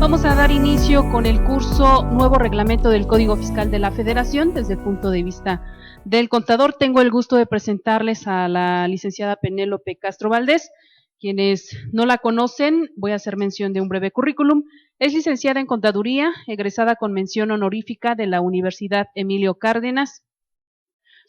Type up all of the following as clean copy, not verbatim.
Vamos a dar inicio con el curso Nuevo Reglamento del Código Fiscal de la Federación desde el punto de vista del contador. Tengo el gusto de presentarles a la licenciada Penélope Castro Valdés. Quienes no la conocen, voy a hacer mención de un breve currículum. Es licenciada en Contaduría, egresada con mención honorífica de la Universidad Emilio Cárdenas,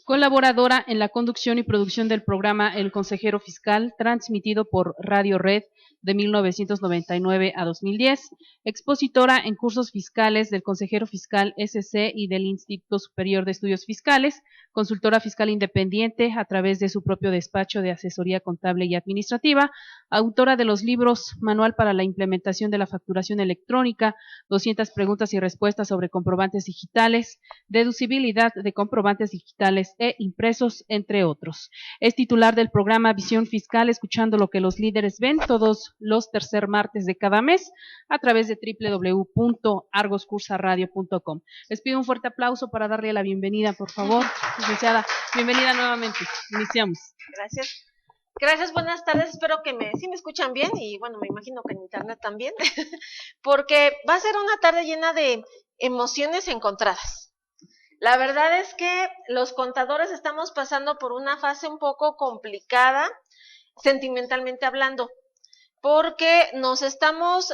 colaboradora en la conducción y producción del programa El Consejero Fiscal, transmitido por Radio Red de 1999 a 2010, expositora en cursos fiscales del Consejero Fiscal SC y del Instituto Superior de Estudios Fiscales, consultora fiscal independiente a través de su propio despacho de asesoría contable y administrativa, autora de los libros Manual para la implementación de la facturación electrónica, 200 preguntas y respuestas sobre comprobantes digitales, deducibilidad de comprobantes digitales e impresos, entre otros. Es titular del programa Visión Fiscal, escuchando lo que los líderes ven, todos los tercer martes de cada mes, a través de www.argoscursaradio.com. Les pido un fuerte aplauso para darle la bienvenida, por favor, licenciada. Bienvenida nuevamente. Iniciamos. Gracias. Gracias, buenas tardes. Espero que sí me escuchan bien y bueno, me imagino que en internet también, porque va a ser una tarde llena de emociones encontradas. La verdad es que los contadores estamos pasando por una fase un poco complicada, sentimentalmente hablando, porque nos estamos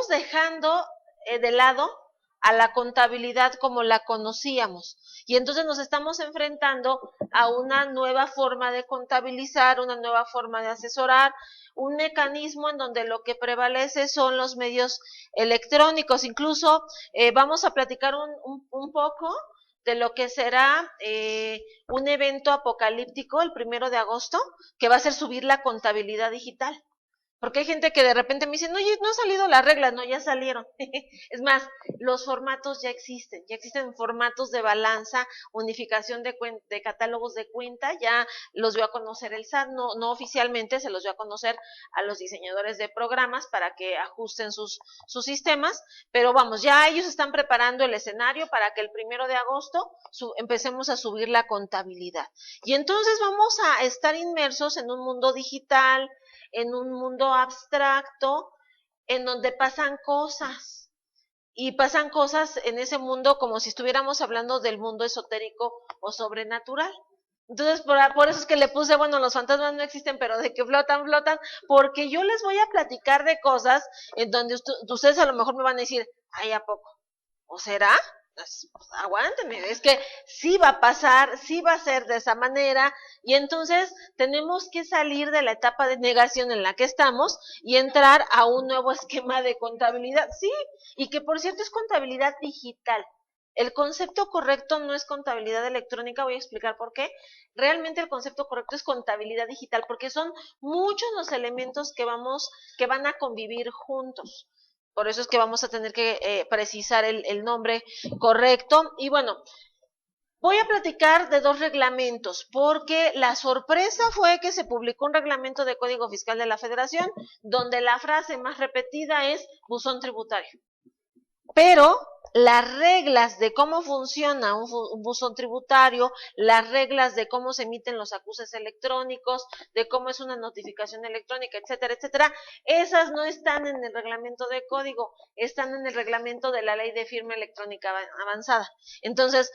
dejando de lado a la contabilidad como la conocíamos. Y entonces nos estamos enfrentando a una nueva forma de contabilizar, una nueva forma de asesorar, un mecanismo en donde lo que prevalece son los medios electrónicos. Incluso vamos a platicar un poco de lo que será un evento apocalíptico el 1 de agosto, que va a ser subir la contabilidad digital. Porque hay gente que de repente me dicen, oye, no han salido las reglas, no, ya salieron. Es más, los formatos ya existen formatos de balanza, unificación de catálogos de cuenta, ya los dio a conocer el SAT, no oficialmente, se los dio a conocer a los diseñadores de programas para que ajusten sus sistemas, pero vamos, ya ellos están preparando el escenario para que el 1 de agosto empecemos a subir la contabilidad. Y entonces vamos a estar inmersos en un mundo digital, en un mundo abstracto, en donde pasan cosas, y pasan cosas en ese mundo como si estuviéramos hablando del mundo esotérico o sobrenatural. Entonces, por eso es que le puse, bueno, los fantasmas no existen, pero de que flotan, porque yo les voy a platicar de cosas en donde ustedes a lo mejor me van a decir, ay, ¿a poco? ¿O será? Pues, aguántenme, es que sí va a pasar, sí va a ser de esa manera, y entonces tenemos que salir de la etapa de negación en la que estamos y entrar a un nuevo esquema de contabilidad, sí, y que por cierto es contabilidad digital. El concepto correcto no es contabilidad electrónica, voy a explicar por qué. Realmente el concepto correcto es contabilidad digital, porque son muchos los elementos que van a convivir juntos. Por eso es que vamos a tener que precisar el nombre correcto. Y bueno, voy a platicar de 2 reglamentos, porque la sorpresa fue que se publicó un reglamento de Código Fiscal de la Federación, donde la frase más repetida es buzón tributario. Pero las reglas de cómo funciona un buzón tributario, las reglas de cómo se emiten los acuses electrónicos, de cómo es una notificación electrónica, etcétera, etcétera, esas no están en el reglamento de código, están en el reglamento de la ley de firma electrónica avanzada. Entonces,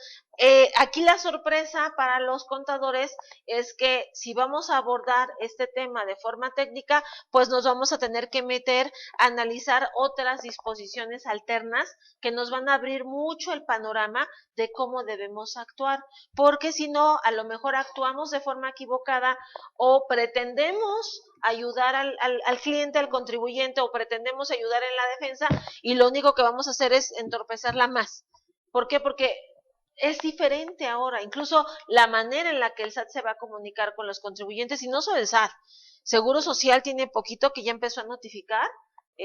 aquí la sorpresa para los contadores es que si vamos a abordar este tema de forma técnica, pues nos vamos a tener que meter a analizar otras disposiciones alternas que nos van a abrir mucho el panorama de cómo debemos actuar, porque si no, a lo mejor actuamos de forma equivocada o pretendemos ayudar al cliente, al contribuyente, o pretendemos ayudar en la defensa, y lo único que vamos a hacer es entorpecerla más. ¿Por qué? Porque es diferente ahora, incluso la manera en la que el SAT se va a comunicar con los contribuyentes, y no solo el SAT, Seguro Social tiene poquito que ya empezó a notificar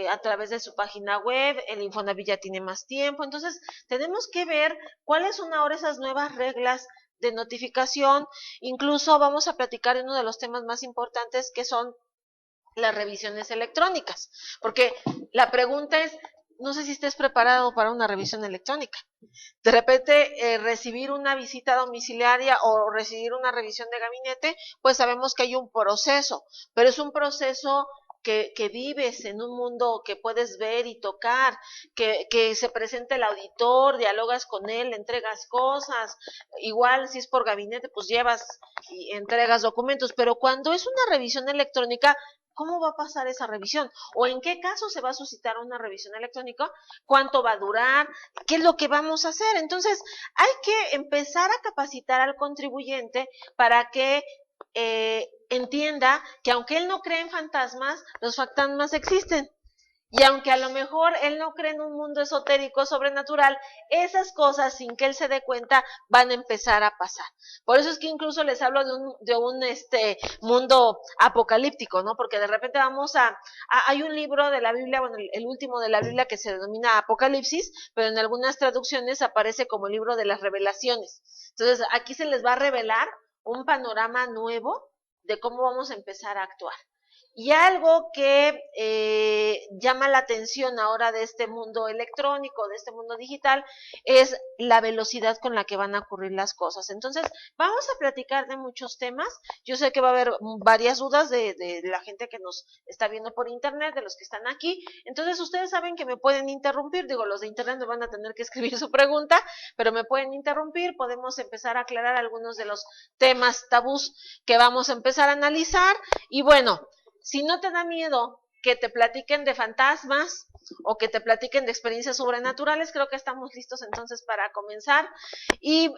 a través de su página web, el Infonavit ya tiene más tiempo, entonces tenemos que ver cuáles son ahora esas nuevas reglas de notificación. Incluso vamos a platicar de uno de los temas más importantes, que son las revisiones electrónicas, porque la pregunta es, no sé si estés preparado para una revisión electrónica. De repente, recibir una visita domiciliaria o recibir una revisión de gabinete, pues sabemos que hay un proceso, pero es un proceso que vives en un mundo que puedes ver y tocar, que se presenta el auditor, dialogas con él, le entregas cosas, igual si es por gabinete, pues llevas y entregas documentos, pero cuando es una revisión electrónica, ¿cómo va a pasar esa revisión? ¿O en qué caso se va a suscitar una revisión electrónica? ¿Cuánto va a durar? ¿Qué es lo que vamos a hacer? Entonces, hay que empezar a capacitar al contribuyente para que entienda que aunque él no cree en fantasmas, los fantasmas existen. Y aunque a lo mejor él no cree en un mundo esotérico, sobrenatural, esas cosas, sin que él se dé cuenta, van a empezar a pasar. Por eso es que incluso les hablo de un mundo apocalíptico, ¿no? Porque de repente hay un libro de la Biblia, bueno, el último de la Biblia que se denomina Apocalipsis, pero en algunas traducciones aparece como el libro de las revelaciones. Entonces, aquí se les va a revelar un panorama nuevo de cómo vamos a empezar a actuar. Y algo que llama la atención ahora de este mundo electrónico, de este mundo digital, es la velocidad con la que van a ocurrir las cosas. Entonces, vamos a platicar de muchos temas. Yo sé que va a haber varias dudas de la gente que nos está viendo por internet, de los que están aquí. Entonces, ustedes saben que me pueden interrumpir. Digo, los de internet me van a tener que escribir su pregunta, pero me pueden interrumpir. Podemos empezar a aclarar algunos de los temas tabús que vamos a empezar a analizar. Y bueno, si no te da miedo que te platiquen de fantasmas o que te platiquen de experiencias sobrenaturales, creo que estamos listos entonces para comenzar. Y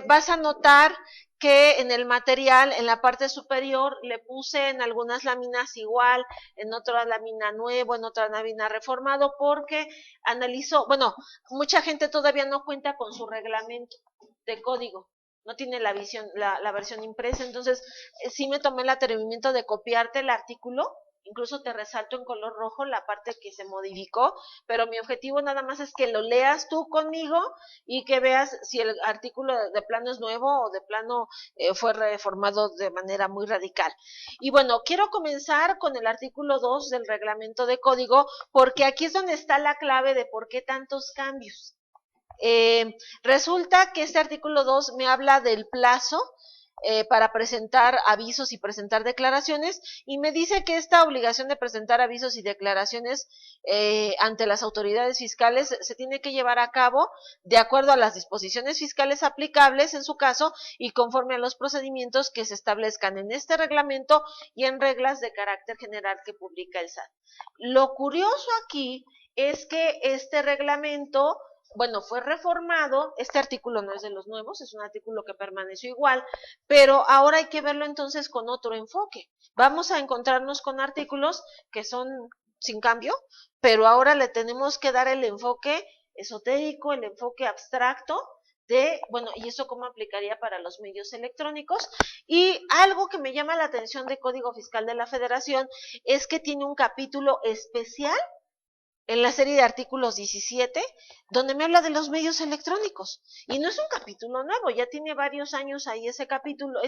vas a notar que en el material, en la parte superior, le puse en algunas láminas igual, en otra lámina nuevo, en otra lámina reformado, porque analizó, bueno, mucha gente todavía no cuenta con su reglamento de código. No tiene la versión impresa, entonces sí me tomé el atrevimiento de copiarte el artículo, incluso te resalto en color rojo la parte que se modificó, pero mi objetivo nada más es que lo leas tú conmigo y que veas si el artículo de plano es nuevo o de plano fue reformado de manera muy radical. Y bueno, quiero comenzar con el artículo 2 del reglamento de código, porque aquí es donde está la clave de por qué tantos cambios. Resulta que este artículo 2 me habla del plazo para presentar avisos y presentar declaraciones, y me dice que esta obligación de presentar avisos y declaraciones ante las autoridades fiscales se tiene que llevar a cabo de acuerdo a las disposiciones fiscales aplicables en su caso y conforme a los procedimientos que se establezcan en este reglamento y en reglas de carácter general que publica el SAT. Lo curioso aquí es que este reglamento, bueno, fue reformado. Este artículo no es de los nuevos, es un artículo que permaneció igual, pero ahora hay que verlo entonces con otro enfoque. Vamos a encontrarnos con artículos que son sin cambio, pero ahora le tenemos que dar el enfoque esotérico, el enfoque abstracto de, bueno, ¿y eso cómo aplicaría para los medios electrónicos? Y algo que me llama la atención de Código Fiscal de la Federación es que tiene un capítulo especial en la serie de artículos 17, donde me habla de los medios electrónicos. Y no es un capítulo nuevo, ya tiene varios años ahí ese capítulo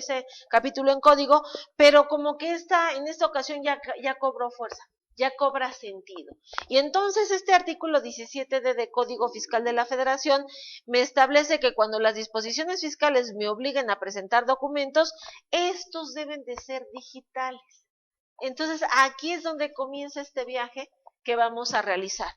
en código, pero como que en esta ocasión ya cobró fuerza, ya cobra sentido. Y entonces este artículo 17 de Código Fiscal de la Federación me establece que cuando las disposiciones fiscales me obliguen a presentar documentos, estos deben de ser digitales. Entonces aquí es donde comienza este viaje que vamos a realizar.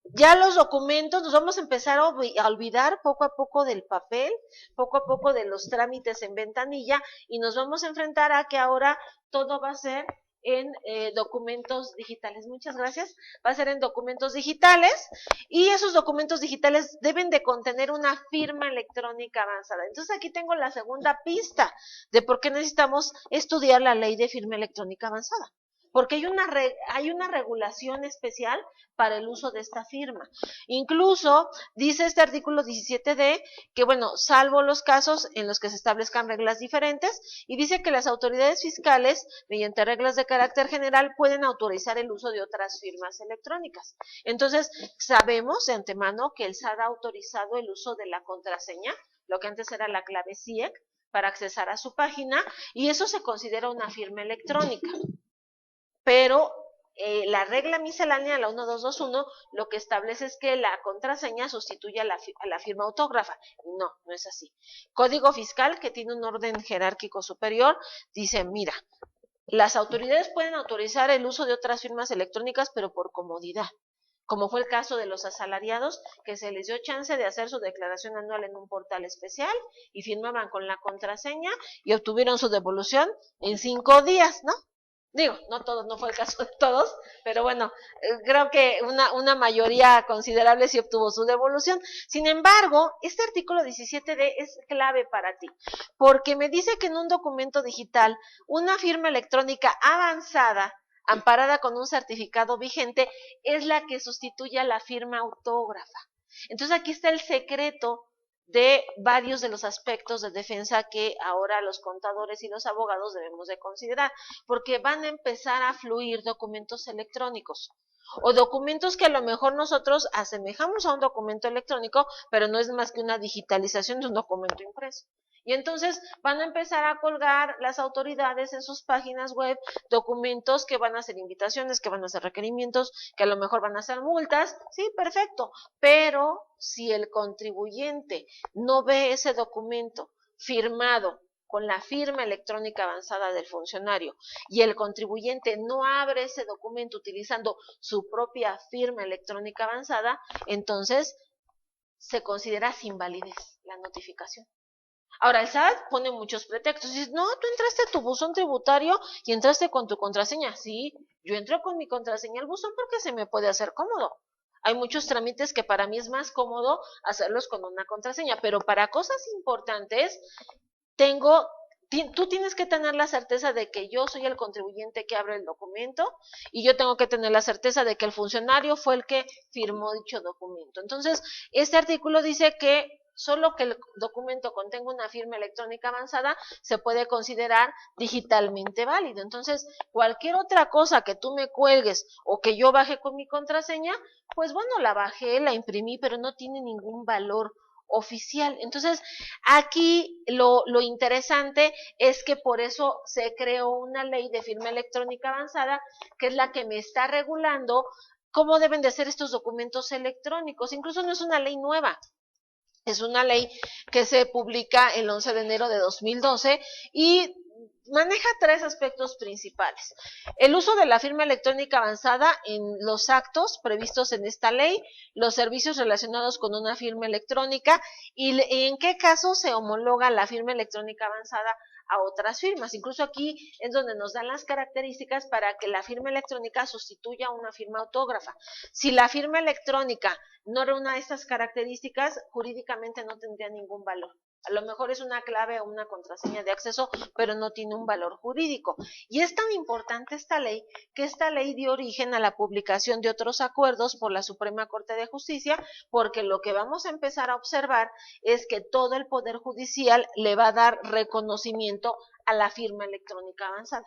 Ya los documentos, nos vamos a empezar a olvidar poco a poco del papel, poco a poco de los trámites en ventanilla, y nos vamos a enfrentar a que ahora todo va a ser en documentos digitales. Muchas gracias. Va a ser en documentos digitales, y esos documentos digitales deben de contener una firma electrónica avanzada. Entonces aquí tengo la segunda pista de por qué necesitamos estudiar la ley de firma electrónica avanzada. Porque hay una regulación especial para el uso de esta firma. Incluso dice este artículo 17D que, bueno, salvo los casos en los que se establezcan reglas diferentes, y dice que las autoridades fiscales, mediante reglas de carácter general, pueden autorizar el uso de otras firmas electrónicas. Entonces, sabemos de antemano que el SAT ha autorizado el uso de la contraseña, lo que antes era la clave CIEC, para accesar a su página, y eso se considera una firma electrónica. Pero la regla miscelánea, la 1221, lo que establece es que la contraseña sustituye a la firma autógrafa. No, no es así. Código Fiscal, que tiene un orden jerárquico superior, dice, mira, las autoridades pueden autorizar el uso de otras firmas electrónicas, pero por comodidad, como fue el caso de los asalariados, que se les dio chance de hacer su declaración anual en un portal especial y firmaban con la contraseña y obtuvieron su devolución en 5 días, ¿no? Digo, no todos, no fue el caso de todos, pero bueno, creo que una mayoría considerable sí obtuvo su devolución. Sin embargo, este artículo 17D es clave para ti, porque me dice que en un documento digital, una firma electrónica avanzada, amparada con un certificado vigente, es la que sustituye a la firma autógrafa. Entonces aquí está el secreto de varios de los aspectos de defensa que ahora los contadores y los abogados debemos de considerar, porque van a empezar a fluir documentos electrónicos o documentos que a lo mejor nosotros asemejamos a un documento electrónico, pero no es más que una digitalización de un documento impreso. Y entonces van a empezar a colgar las autoridades en sus páginas web documentos que van a ser invitaciones, que van a ser requerimientos, que a lo mejor van a ser multas, sí, perfecto, pero si el contribuyente no ve ese documento firmado con la firma electrónica avanzada del funcionario y el contribuyente no abre ese documento utilizando su propia firma electrónica avanzada, entonces se considera sin validez la notificación. Ahora, el SAT pone muchos pretextos. Dices, no, tú entraste a tu buzón tributario y entraste con tu contraseña. Sí, yo entro con mi contraseña al buzón porque se me puede hacer cómodo. Hay muchos trámites que para mí es más cómodo hacerlos con una contraseña, pero para cosas importantes, tú tienes que tener la certeza de que yo soy el contribuyente que abre el documento y yo tengo que tener la certeza de que el funcionario fue el que firmó dicho documento. Entonces, este artículo dice que solo que el documento contenga una firma electrónica avanzada se puede considerar digitalmente válido. Entonces, cualquier otra cosa que tú me cuelgues o que yo baje con mi contraseña, pues bueno, la bajé, la imprimí, pero no tiene ningún valor oficial. Entonces, aquí lo interesante es que por eso se creó una ley de firma electrónica avanzada, que es la que me está regulando cómo deben de ser estos documentos electrónicos. Incluso no es una ley nueva. Es una ley que se publica el 11 de enero de 2012 y maneja 3 aspectos principales. El uso de la firma electrónica avanzada en los actos previstos en esta ley, los servicios relacionados con una firma electrónica y en qué caso se homologa la firma electrónica avanzada a otras firmas. Incluso aquí es donde nos dan las características para que la firma electrónica sustituya a una firma autógrafa. Si la firma electrónica no reúne estas características, jurídicamente no tendría ningún valor. A lo mejor es una clave o una contraseña de acceso, pero no tiene un valor jurídico. Y es tan importante esta ley, que esta ley dio origen a la publicación de otros acuerdos por la Suprema Corte de Justicia, porque lo que vamos a empezar a observar es que todo el Poder Judicial le va a dar reconocimiento a la firma electrónica avanzada.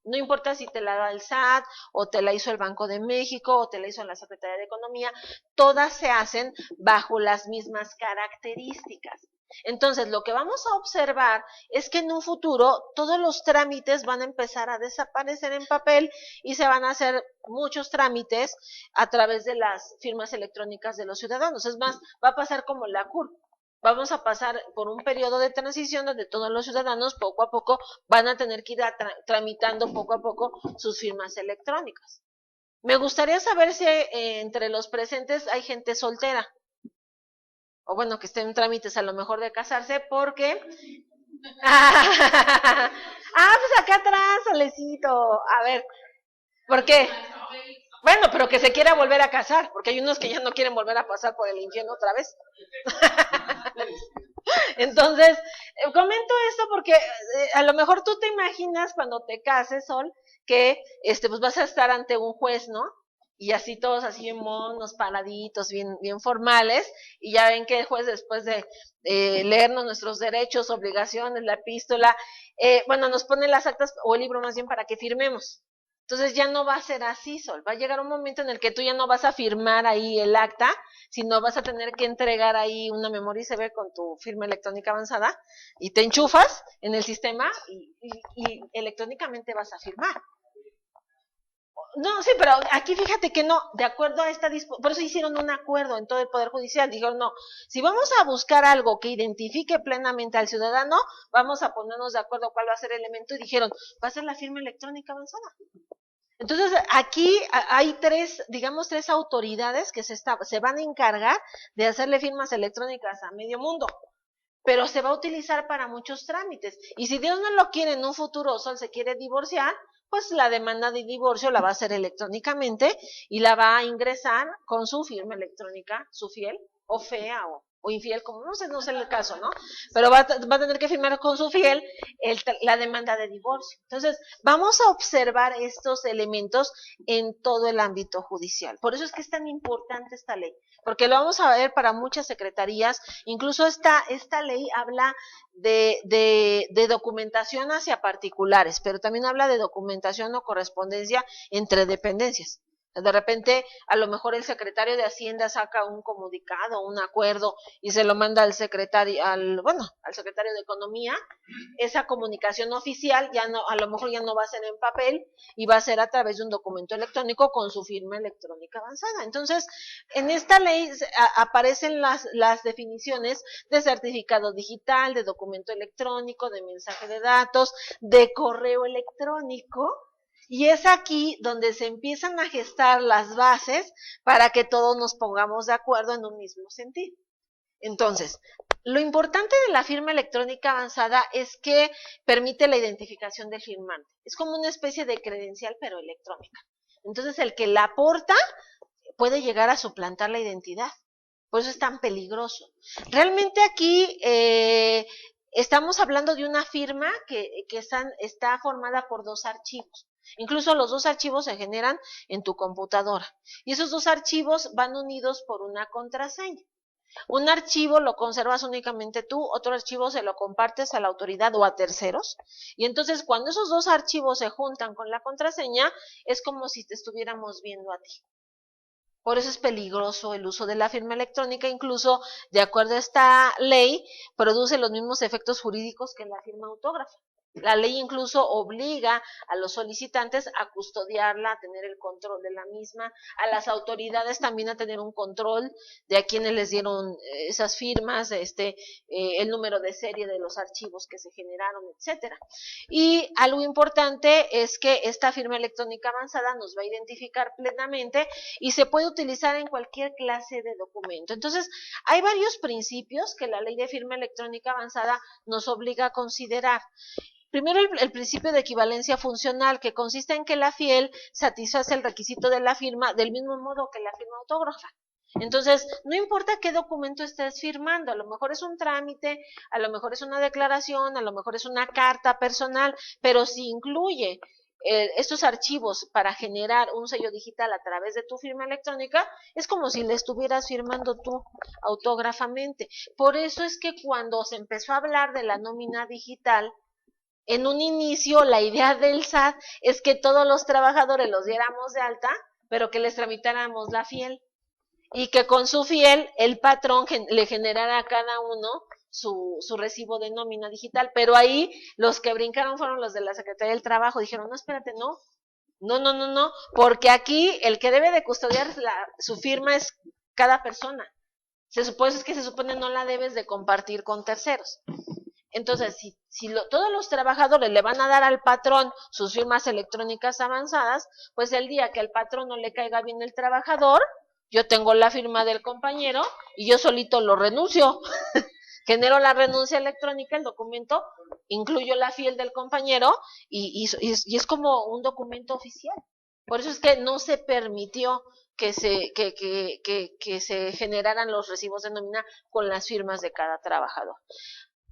No importa si te la da el SAT, o te la hizo el Banco de México, o te la hizo la Secretaría de Economía, todas se hacen bajo las mismas características. Entonces, lo que vamos a observar es que en un futuro todos los trámites van a empezar a desaparecer en papel y se van a hacer muchos trámites a través de las firmas electrónicas de los ciudadanos. Es más, va a pasar como la CURP. Vamos a pasar por un periodo de transición donde todos los ciudadanos poco a poco van a tener que ir tramitando poco a poco sus firmas electrónicas. Me gustaría saber si entre los presentes hay gente soltera, o bueno, que esté en trámites a lo mejor de casarse, porque... pues acá atrás, Solecito. A ver, ¿por qué? Bueno, pero que se quiera volver a casar, porque hay unos que ya no quieren volver a pasar por el infierno otra vez. Entonces, comento esto porque a lo mejor tú te imaginas cuando te cases, Sol, que pues vas a estar ante un juez, ¿no? Y así todos así bien monos, paraditos, bien formales, y ya ven que el juez después de leernos nuestros derechos, obligaciones, la epístola, bueno, nos pone las actas, o el libro más bien, para que firmemos. Entonces ya no va a ser así, Sol, va a llegar un momento en el que tú ya no vas a firmar ahí el acta, sino vas a tener que entregar ahí una memoria ICB con tu firma electrónica avanzada, y te enchufas en el sistema, y electrónicamente vas a firmar. No, sí, pero aquí fíjate que no, de acuerdo a esta por eso hicieron un acuerdo en todo el Poder Judicial, dijeron no, si vamos a buscar algo que identifique plenamente al ciudadano, vamos a ponernos de acuerdo cuál va a ser el elemento, y dijeron, va a ser la firma electrónica avanzada. Entonces, aquí hay digamos, tres autoridades que se van a encargar de hacerle firmas electrónicas a medio mundo, pero se va a utilizar para muchos trámites. Y si Dios no lo quiere, en un futuro Sol se quiere divorciar, pues la demanda de divorcio la va a hacer electrónicamente y la va a ingresar con su firma electrónica, su fiel o fea o infiel, como no sé el caso, ¿no? Pero va a tener que firmar con su fiel la demanda de divorcio. Entonces, vamos a observar estos elementos en todo el ámbito judicial. Por eso es que es tan importante esta ley, porque lo vamos a ver para muchas secretarías. Incluso esta ley habla de documentación hacia particulares, pero también habla de documentación o correspondencia entre dependencias. De repente, a lo mejor el secretario de Hacienda saca un comunicado, un acuerdo, y se lo manda al secretario de Economía. Esa comunicación oficial ya no, a lo mejor ya no va a ser en papel, y va a ser a través de un documento electrónico con su firma electrónica avanzada. Entonces, en esta ley aparecen las definiciones de certificado digital, de documento electrónico, de mensaje de datos, de correo electrónico. Y es aquí donde se empiezan a gestar las bases para que todos nos pongamos de acuerdo en un mismo sentido. Entonces, lo importante de la firma electrónica avanzada es que permite la identificación del firmante. Es como una especie de credencial, pero electrónica. Entonces, el que la aporta puede llegar a suplantar la identidad. Por eso es tan peligroso. Realmente aquí estamos hablando de una firma que está formada por dos archivos. Incluso los dos archivos se generan en tu computadora. Y esos dos archivos van unidos por una contraseña. Un archivo lo conservas únicamente tú, otro archivo se lo compartes a la autoridad o a terceros. Y entonces, cuando esos dos archivos se juntan con la contraseña, es como si te estuviéramos viendo a ti. Por eso es peligroso el uso de la firma electrónica. Incluso, de acuerdo a esta ley, produce los mismos efectos jurídicos que la firma autógrafa. La ley incluso obliga a los solicitantes a custodiarla, a tener el control de la misma, a las autoridades también a tener un control de a quienes les dieron esas firmas, el número de serie de los archivos que se generaron, etcétera. Y algo importante es que esta firma electrónica avanzada nos va a identificar plenamente y se puede utilizar en cualquier clase de documento. Entonces, hay varios principios que la ley de firma electrónica avanzada nos obliga a considerar. Primero, el principio de equivalencia funcional, que consiste en que la fiel satisface el requisito de la firma del mismo modo que la firma autógrafa. Entonces, no importa qué documento estés firmando, a lo mejor es un trámite, a lo mejor es una declaración, a lo mejor es una carta personal, pero si incluye estos archivos para generar un sello digital a través de tu firma electrónica, es como si le estuvieras firmando tú autógrafamente. Por eso es que cuando se empezó a hablar de la nómina digital, en un inicio, la idea del SAT es que todos los trabajadores los diéramos de alta, pero que les tramitáramos la fiel. Y que con su fiel, el patrón le generara a cada uno su recibo de nómina digital. Pero ahí los que brincaron fueron los de la Secretaría del Trabajo. Dijeron, no, espérate, no, porque aquí el que debe de custodiar su firma es cada persona. Se supone no la debes de compartir con terceros. Entonces, si todos los trabajadores le van a dar al patrón sus firmas electrónicas avanzadas, pues el día que al patrón no le caiga bien el trabajador, yo tengo la firma del compañero y yo solito lo renuncio. Genero la renuncia electrónica, el documento, incluyo la fiel del compañero y es como un documento oficial. Por eso es que no se permitió que se generaran los recibos de nómina con las firmas de cada trabajador.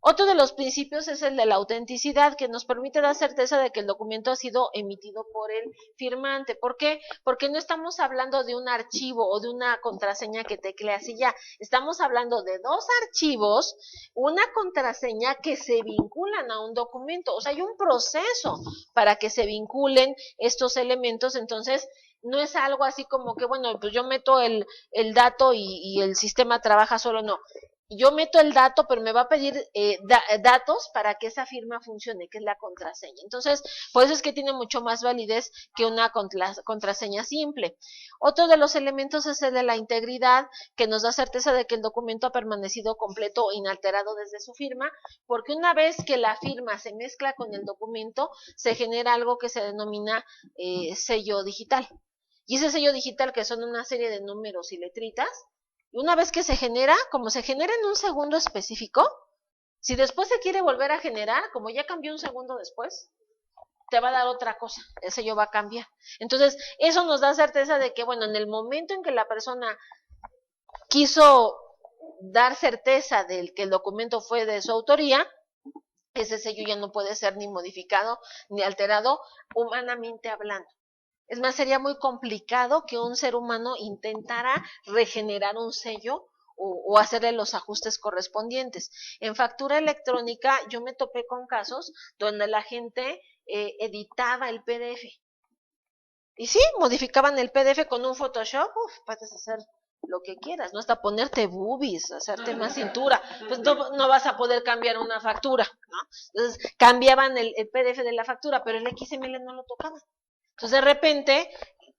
Otro de los principios es el de la autenticidad, que nos permite dar certeza de que el documento ha sido emitido por el firmante. ¿Por qué? Porque no estamos hablando de un archivo o de una contraseña que tecleas y ya. Estamos hablando de dos archivos, una contraseña que se vinculan a un documento. O sea, hay un proceso para que se vinculen estos elementos. Entonces, no es algo así como que, bueno, pues yo meto el dato y el sistema trabaja solo, no. yo meto el dato, pero me va a pedir datos para que esa firma funcione, que es la contraseña. Entonces, por eso es que tiene mucho más validez que una contraseña simple. Otro de los elementos es el de la integridad, que nos da certeza de que el documento ha permanecido completo o inalterado desde su firma, porque una vez que la firma se mezcla con el documento, se genera algo que se denomina sello digital. Y ese sello digital, que son una serie de números y letritas, una vez que se genera, como se genera en un segundo específico, si después se quiere volver a generar, como ya cambió un segundo después, te va a dar otra cosa, el sello va a cambiar. Entonces, eso nos da certeza de que, bueno, en el momento en que la persona quiso dar certeza de que el documento fue de su autoría, ese sello ya no puede ser ni modificado ni alterado humanamente hablando. Es más, sería muy complicado que un ser humano intentara regenerar un sello o hacerle los ajustes correspondientes. En factura electrónica yo me topé con casos donde la gente editaba el PDF. Y sí, modificaban el PDF con un Photoshop, puedes hacer lo que quieras, no hasta ponerte boobies, hacerte más cintura, pues no vas a poder cambiar una factura, ¿no? Entonces cambiaban el PDF de la factura, pero el XML no lo tocaban. Entonces, de repente,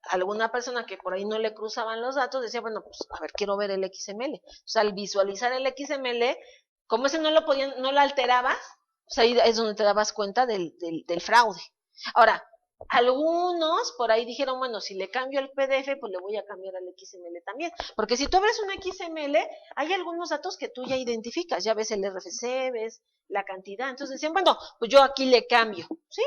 alguna persona que por ahí no le cruzaban los datos decía, bueno, pues a ver, quiero ver el XML. O sea, al visualizar el XML, como ese no lo alterabas, pues ahí es donde te dabas cuenta del fraude. Ahora, algunos por ahí dijeron, bueno, si le cambio el PDF, pues le voy a cambiar al XML también. Porque si tú abres un XML, hay algunos datos que tú ya identificas, ya ves el RFC, ves la cantidad. Entonces decían, bueno, pues yo aquí le cambio, ¿sí?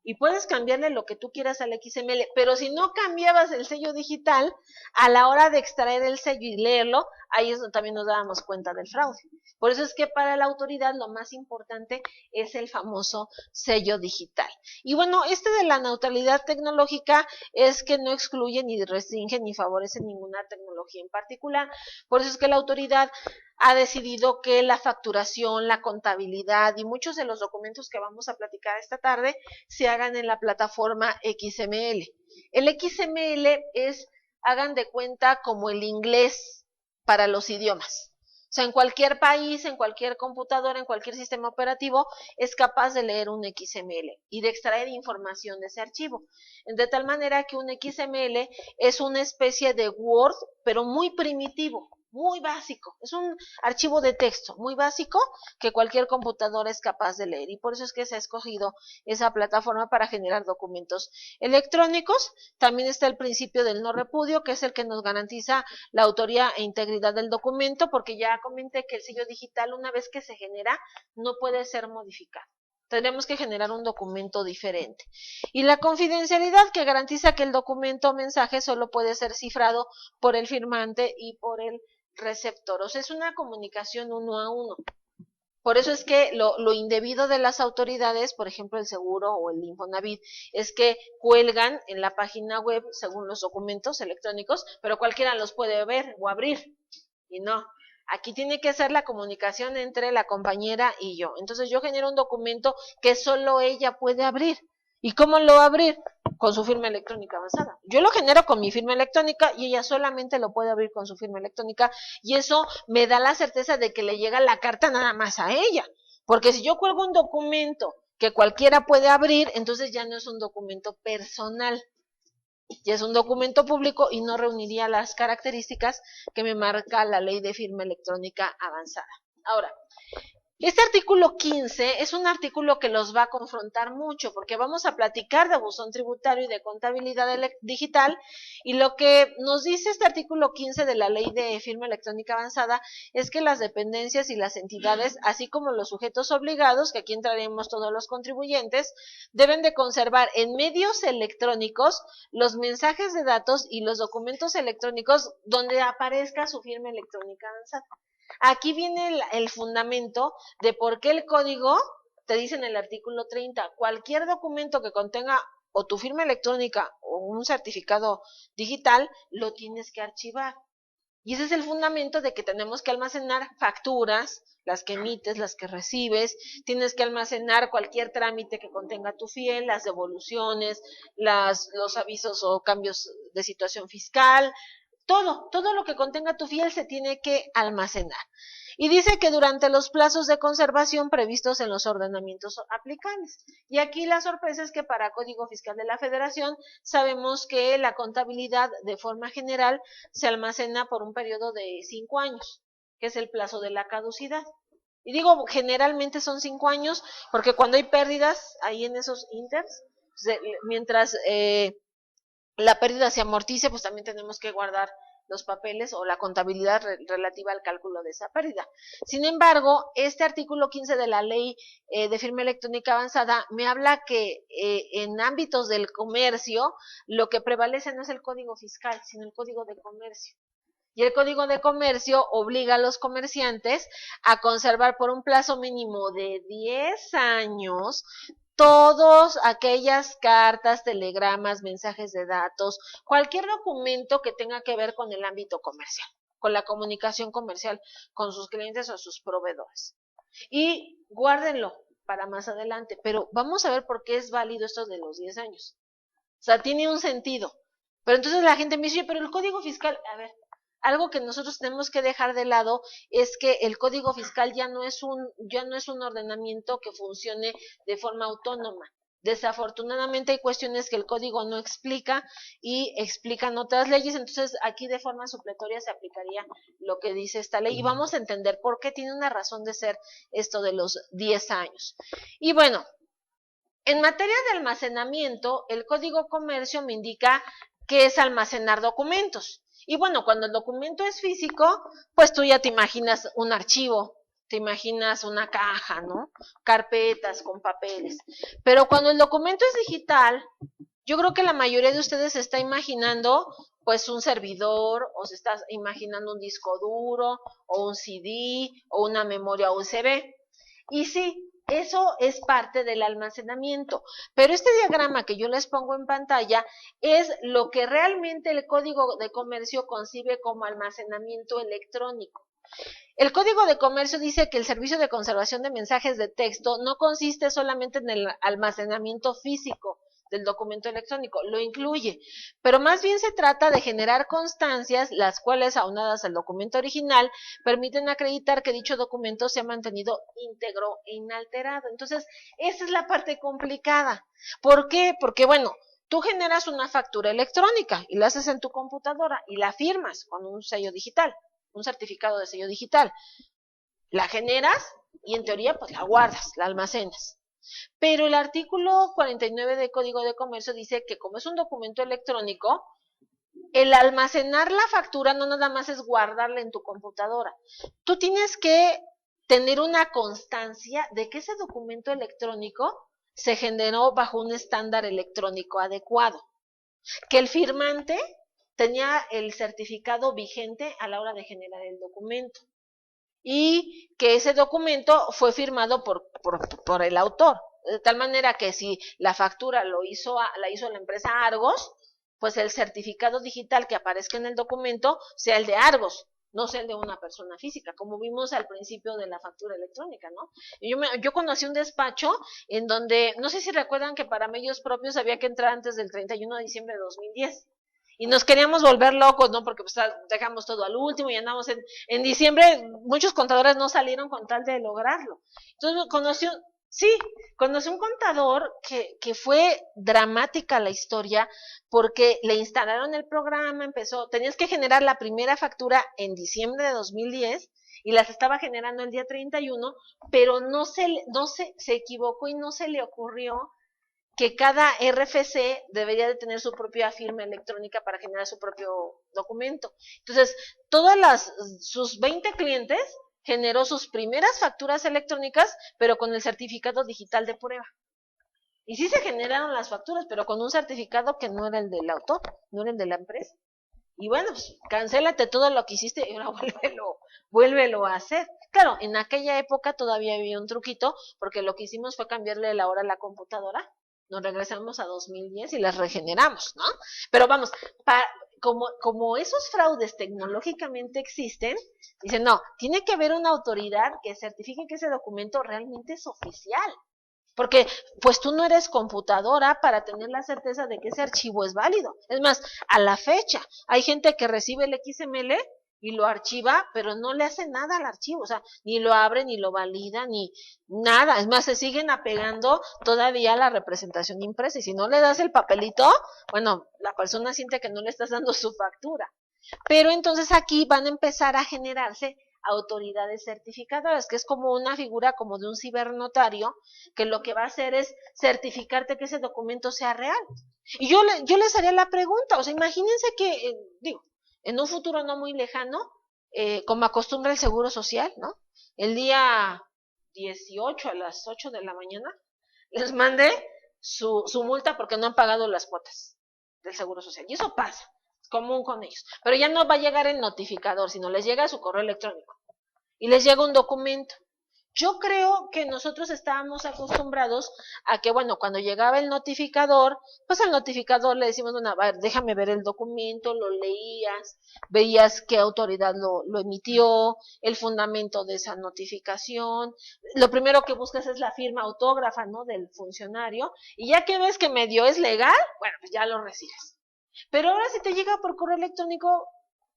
Y puedes cambiarle lo que tú quieras al XML, pero si no cambiabas el sello digital, a la hora de extraer el sello y leerlo, ahí es donde también nos dábamos cuenta del fraude. Por eso es que para la autoridad lo más importante es el famoso sello digital. Y bueno, de la neutralidad tecnológica es que no excluye ni restringe ni favorece ninguna tecnología en particular. Por eso es que la autoridad ha decidido que la facturación, la contabilidad y muchos de los documentos que vamos a platicar esta tarde se hagan en la plataforma XML. El XML es, hagan de cuenta, como el inglés para los idiomas. O sea, en cualquier país, en cualquier computadora, en cualquier sistema operativo, es capaz de leer un XML y de extraer información de ese archivo. De tal manera que un XML es una especie de Word, pero muy primitivo, muy básico. Es un archivo de texto muy básico que cualquier computadora es capaz de leer. Y por eso es que se ha escogido esa plataforma para generar documentos electrónicos. También está el principio del no repudio, que es el que nos garantiza la autoría e integridad del documento, porque ya comenté que el sello digital, una vez que se genera, no puede ser modificado. Tenemos que generar un documento diferente. Y la confidencialidad, que garantiza que el documento o mensaje solo puede ser cifrado por el firmante y por el receptor. O sea, es una comunicación uno a uno. Por eso es que lo indebido de las autoridades, por ejemplo el Seguro o el Infonavit, es que cuelgan en la página web según los documentos electrónicos, pero cualquiera los puede ver o abrir. Y no, aquí tiene que ser la comunicación entre la compañera y yo. Entonces yo genero un documento que solo ella puede abrir. ¿Y cómo lo va a abrir? Con su firma electrónica avanzada. Yo lo genero con mi firma electrónica y ella solamente lo puede abrir con su firma electrónica, y eso me da la certeza de que le llega la carta nada más a ella. Porque si yo cuelgo un documento que cualquiera puede abrir, entonces ya no es un documento personal, ya es un documento público y no reuniría las características que me marca la ley de firma electrónica avanzada. Ahora, este artículo 15 es un artículo que los va a confrontar mucho, porque vamos a platicar de buzón tributario y de contabilidad digital, y lo que nos dice este artículo 15 de la ley de firma electrónica avanzada es que las dependencias y las entidades, así como los sujetos obligados, que aquí entraremos todos los contribuyentes, deben de conservar en medios electrónicos los mensajes de datos y los documentos electrónicos donde aparezca su firma electrónica avanzada. Aquí viene el fundamento de por qué el código te dice en el artículo 30, cualquier documento que contenga o tu firma electrónica o un certificado digital, lo tienes que archivar. Y ese es el fundamento de que tenemos que almacenar facturas, las que emites, las que recibes, tienes que almacenar cualquier trámite que contenga tu fiel, las devoluciones, los avisos o cambios de situación fiscal, Todo lo que contenga tu fiel se tiene que almacenar. Y dice que durante los plazos de conservación previstos en los ordenamientos aplicables. Y aquí la sorpresa es que para Código Fiscal de la Federación sabemos que la contabilidad de forma general se almacena por un periodo de 5 años, que es el plazo de la caducidad. Y digo, generalmente son 5 años, porque cuando hay pérdidas ahí en esos inters, mientras la pérdida se amortice, pues también tenemos que guardar los papeles o la contabilidad relativa al cálculo de esa pérdida. Sin embargo, este artículo 15 de la ley de firma electrónica avanzada me habla que en ámbitos del comercio lo que prevalece no es el código fiscal, sino el código de comercio. Y el Código de Comercio obliga a los comerciantes a conservar por un plazo mínimo de 10 años todas aquellas cartas, telegramas, mensajes de datos, cualquier documento que tenga que ver con el ámbito comercial, con la comunicación comercial con sus clientes o sus proveedores. Y guárdenlo para más adelante, pero vamos a ver por qué es válido esto de los 10 años. O sea, tiene un sentido. Pero entonces la gente me dice, pero el Código Fiscal, a ver, algo que nosotros tenemos que dejar de lado es que el Código Fiscal ya no es un ordenamiento que funcione de forma autónoma. Desafortunadamente hay cuestiones que el código no explica y explican otras leyes, entonces aquí de forma supletoria se aplicaría lo que dice esta ley y vamos a entender por qué tiene una razón de ser esto de los 10 años. Y bueno, en materia de almacenamiento, el Código Comercio me indica que es almacenar documentos. Y bueno, cuando el documento es físico, pues tú ya te imaginas un archivo, te imaginas una caja, ¿no? Carpetas con papeles. Pero cuando el documento es digital, yo creo que la mayoría de ustedes se está imaginando pues un servidor, o se está imaginando un disco duro, o un CD, o una memoria USB. Y sí, eso es parte del almacenamiento, pero este diagrama que yo les pongo en pantalla es lo que realmente el Código de Comercio concibe como almacenamiento electrónico. El Código de Comercio dice que el servicio de conservación de mensajes de texto no consiste solamente en el almacenamiento físico del documento electrónico, lo incluye, pero más bien se trata de generar constancias, las cuales, aunadas al documento original, permiten acreditar que dicho documento se ha mantenido íntegro e inalterado. Entonces, esa es la parte complicada. ¿Por qué? Porque, bueno, tú generas una factura electrónica y la haces en tu computadora y la firmas con un sello digital, un certificado de sello digital. La generas y en teoría pues la guardas, la almacenas. Pero el artículo 49 del Código de Comercio dice que como es un documento electrónico, el almacenar la factura no nada más es guardarla en tu computadora. Tú tienes que tener una constancia de que ese documento electrónico se generó bajo un estándar electrónico adecuado. Que el firmante tenía el certificado vigente a la hora de generar el documento. Y que ese documento fue firmado por el autor, de tal manera que si la factura la hizo la empresa Argos, pues el certificado digital que aparezca en el documento sea el de Argos, no sea el de una persona física, como vimos al principio de la factura electrónica, ¿no? Y yo conocí un despacho en donde, no sé si recuerdan que para medios propios había que entrar antes del 31 de diciembre de 2010. Y nos queríamos volver locos, ¿no? Porque pues dejamos todo al último y andamos en diciembre, muchos contadores no salieron con tal de lograrlo. Entonces conocí un contador que fue dramática la historia porque le instalaron el programa, tenías que generar la primera factura en diciembre de 2010 y las estaba generando el día 31, pero se equivocó y no se le ocurrió que cada RFC debería de tener su propia firma electrónica para generar su propio documento. Entonces, sus 20 clientes generó sus primeras facturas electrónicas, pero con el certificado digital de prueba. Y sí se generaron las facturas, pero con un certificado que no era el del autor, no era el de la empresa. Y bueno, pues cancélate todo lo que hiciste y ahora vuélvelo a hacer. Claro, en aquella época todavía había un truquito, porque lo que hicimos fue cambiarle la hora a la computadora. Nos regresamos a 2010 y las regeneramos, ¿no? Pero vamos, como esos fraudes tecnológicamente existen, dicen, no, tiene que haber una autoridad que certifique que ese documento realmente es oficial. Porque pues tú no eres computadora para tener la certeza de que ese archivo es válido. Es más, a la fecha hay gente que recibe el XML y lo archiva, pero no le hace nada al archivo, o sea, ni lo abre, ni lo valida, ni nada. Es más, se siguen apegando todavía a la representación impresa. Y si no le das el papelito, bueno, la persona siente que no le estás dando su factura. Pero entonces aquí van a empezar a generarse autoridades certificadoras, que es como una figura como de un cibernotario, que lo que va a hacer es certificarte que ese documento sea real. Y yo les haría la pregunta, o sea, imagínense que, digo, en un futuro no muy lejano, como acostumbra el Seguro Social, ¿no? El día 18 a las 8 de la mañana, les mande su multa porque no han pagado las cuotas del Seguro Social. Y eso pasa, es común con ellos. Pero ya no va a llegar el notificador, sino les llega a su correo electrónico y les llega un documento. Yo creo que nosotros estábamos acostumbrados a que, bueno, cuando llegaba el notificador, pues al notificador le decimos, bueno, a ver, déjame ver el documento, lo leías, veías qué autoridad lo emitió, el fundamento de esa notificación. Lo primero que buscas es la firma autógrafa, ¿no?, del funcionario, y ya que ves que medio es legal, bueno, pues ya lo recibes. Pero ahora si te llega por correo electrónico,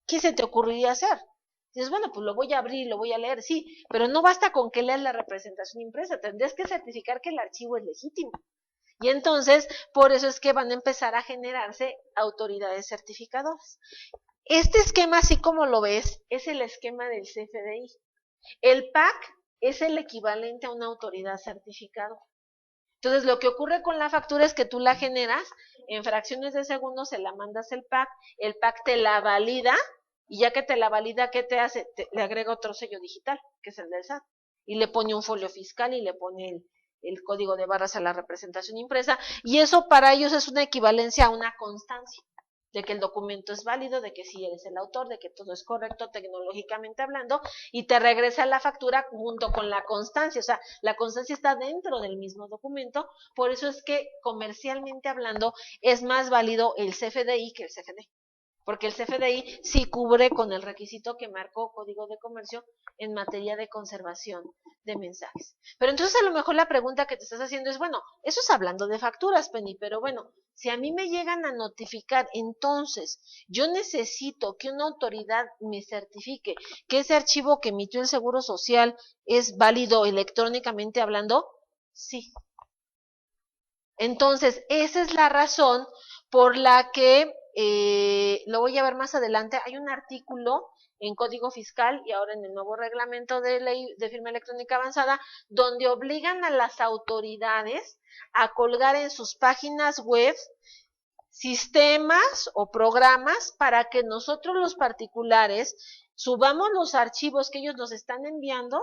¿qué se te ocurriría hacer? Dices, bueno, pues lo voy a abrir, lo voy a leer, sí, pero no basta con que leas la representación impresa, tendrías que certificar que el archivo es legítimo. Y entonces, por eso es que van a empezar a generarse autoridades certificadoras. Este esquema, así como lo ves, es el esquema del CFDI. El PAC es el equivalente a una autoridad certificadora. Entonces, lo que ocurre con la factura es que tú la generas, en fracciones de segundos se la mandas el PAC te la valida, y ya que te la valida, ¿qué te hace? Le agrega otro sello digital, que es el del SAT, y le pone un folio fiscal y le pone el código de barras a la representación impresa, y eso para ellos es una equivalencia a una constancia de que el documento es válido, de que sí eres el autor, de que todo es correcto tecnológicamente hablando, y te regresa la factura junto con la constancia, o sea, la constancia está dentro del mismo documento, por eso es que comercialmente hablando es más válido el CFDI que el CFD, porque el CFDI sí cubre con el requisito que marcó Código de Comercio en materia de conservación de mensajes. Pero entonces a lo mejor la pregunta que te estás haciendo es, bueno, eso es hablando de facturas, Penny, pero bueno, si a mí me llegan a notificar, entonces yo necesito que una autoridad me certifique que ese archivo que emitió el Seguro Social es válido electrónicamente hablando. Sí. Entonces, esa es la razón por la que, lo voy a ver más adelante, hay un artículo en Código Fiscal y ahora en el nuevo reglamento de ley de firma electrónica avanzada, donde obligan a las autoridades a colgar en sus páginas web sistemas o programas para que nosotros los particulares subamos los archivos que ellos nos están enviando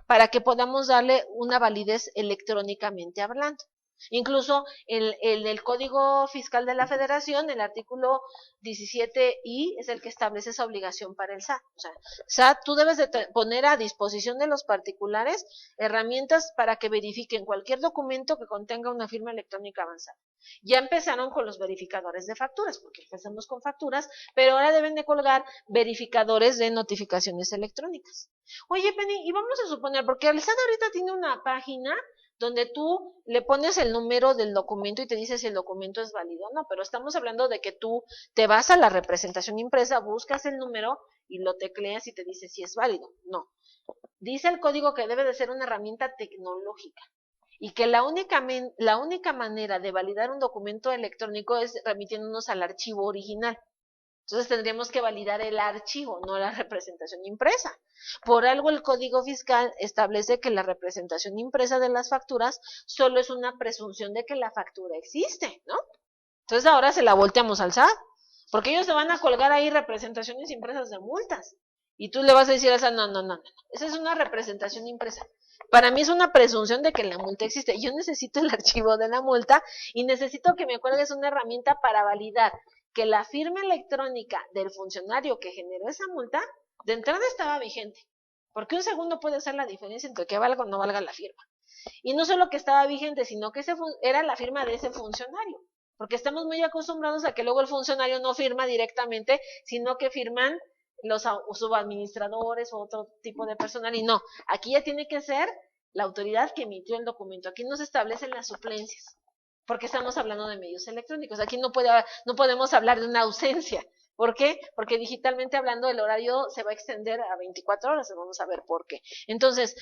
para que podamos darle una validez electrónicamente hablando. Incluso en el Código Fiscal de la Federación, el artículo 17I es el que establece esa obligación para el SAT. O sea, SAT, tú debes de poner a disposición de los particulares herramientas para que verifiquen cualquier documento que contenga una firma electrónica avanzada. Ya empezaron con los verificadores de facturas, porque empezamos con facturas, pero ahora deben de colgar verificadores de notificaciones electrónicas. Oye, Penny, y vamos a suponer, porque el SAT ahorita tiene una página donde tú le pones el número del documento y te dice si el documento es válido o no, pero estamos hablando de que tú te vas a la representación impresa, buscas el número y lo tecleas y te dice si es válido. No. Dice el código que debe de ser una herramienta tecnológica y que la única manera de validar un documento electrónico es remitiéndonos al archivo original. Entonces tendríamos que validar el archivo, no la representación impresa. Por algo el Código Fiscal establece que la representación impresa de las facturas solo es una presunción de que la factura existe, ¿no? Entonces ahora se la volteamos al SAT, porque ellos se van a colgar ahí representaciones impresas de multas. Y tú le vas a decir al SAT, no, esa es una representación impresa. Para mí es una presunción de que la multa existe. Yo necesito el archivo de la multa y necesito que me cuelgues una herramienta para validar que la firma electrónica del funcionario que generó esa multa, de entrada estaba vigente. Porque un segundo puede ser la diferencia entre que valga o no valga la firma. Y no solo que estaba vigente, sino que era la firma de ese funcionario. Porque estamos muy acostumbrados a que luego el funcionario no firma directamente, sino que firman los subadministradores o otro tipo de personal. Y no, aquí ya tiene que ser la autoridad que emitió el documento. Aquí no se establecen las suplencias, porque estamos hablando de medios electrónicos. Aquí no podemos hablar de una ausencia. ¿Por qué? Porque digitalmente hablando el horario se va a extender a 24 horas, vamos a ver por qué. Entonces,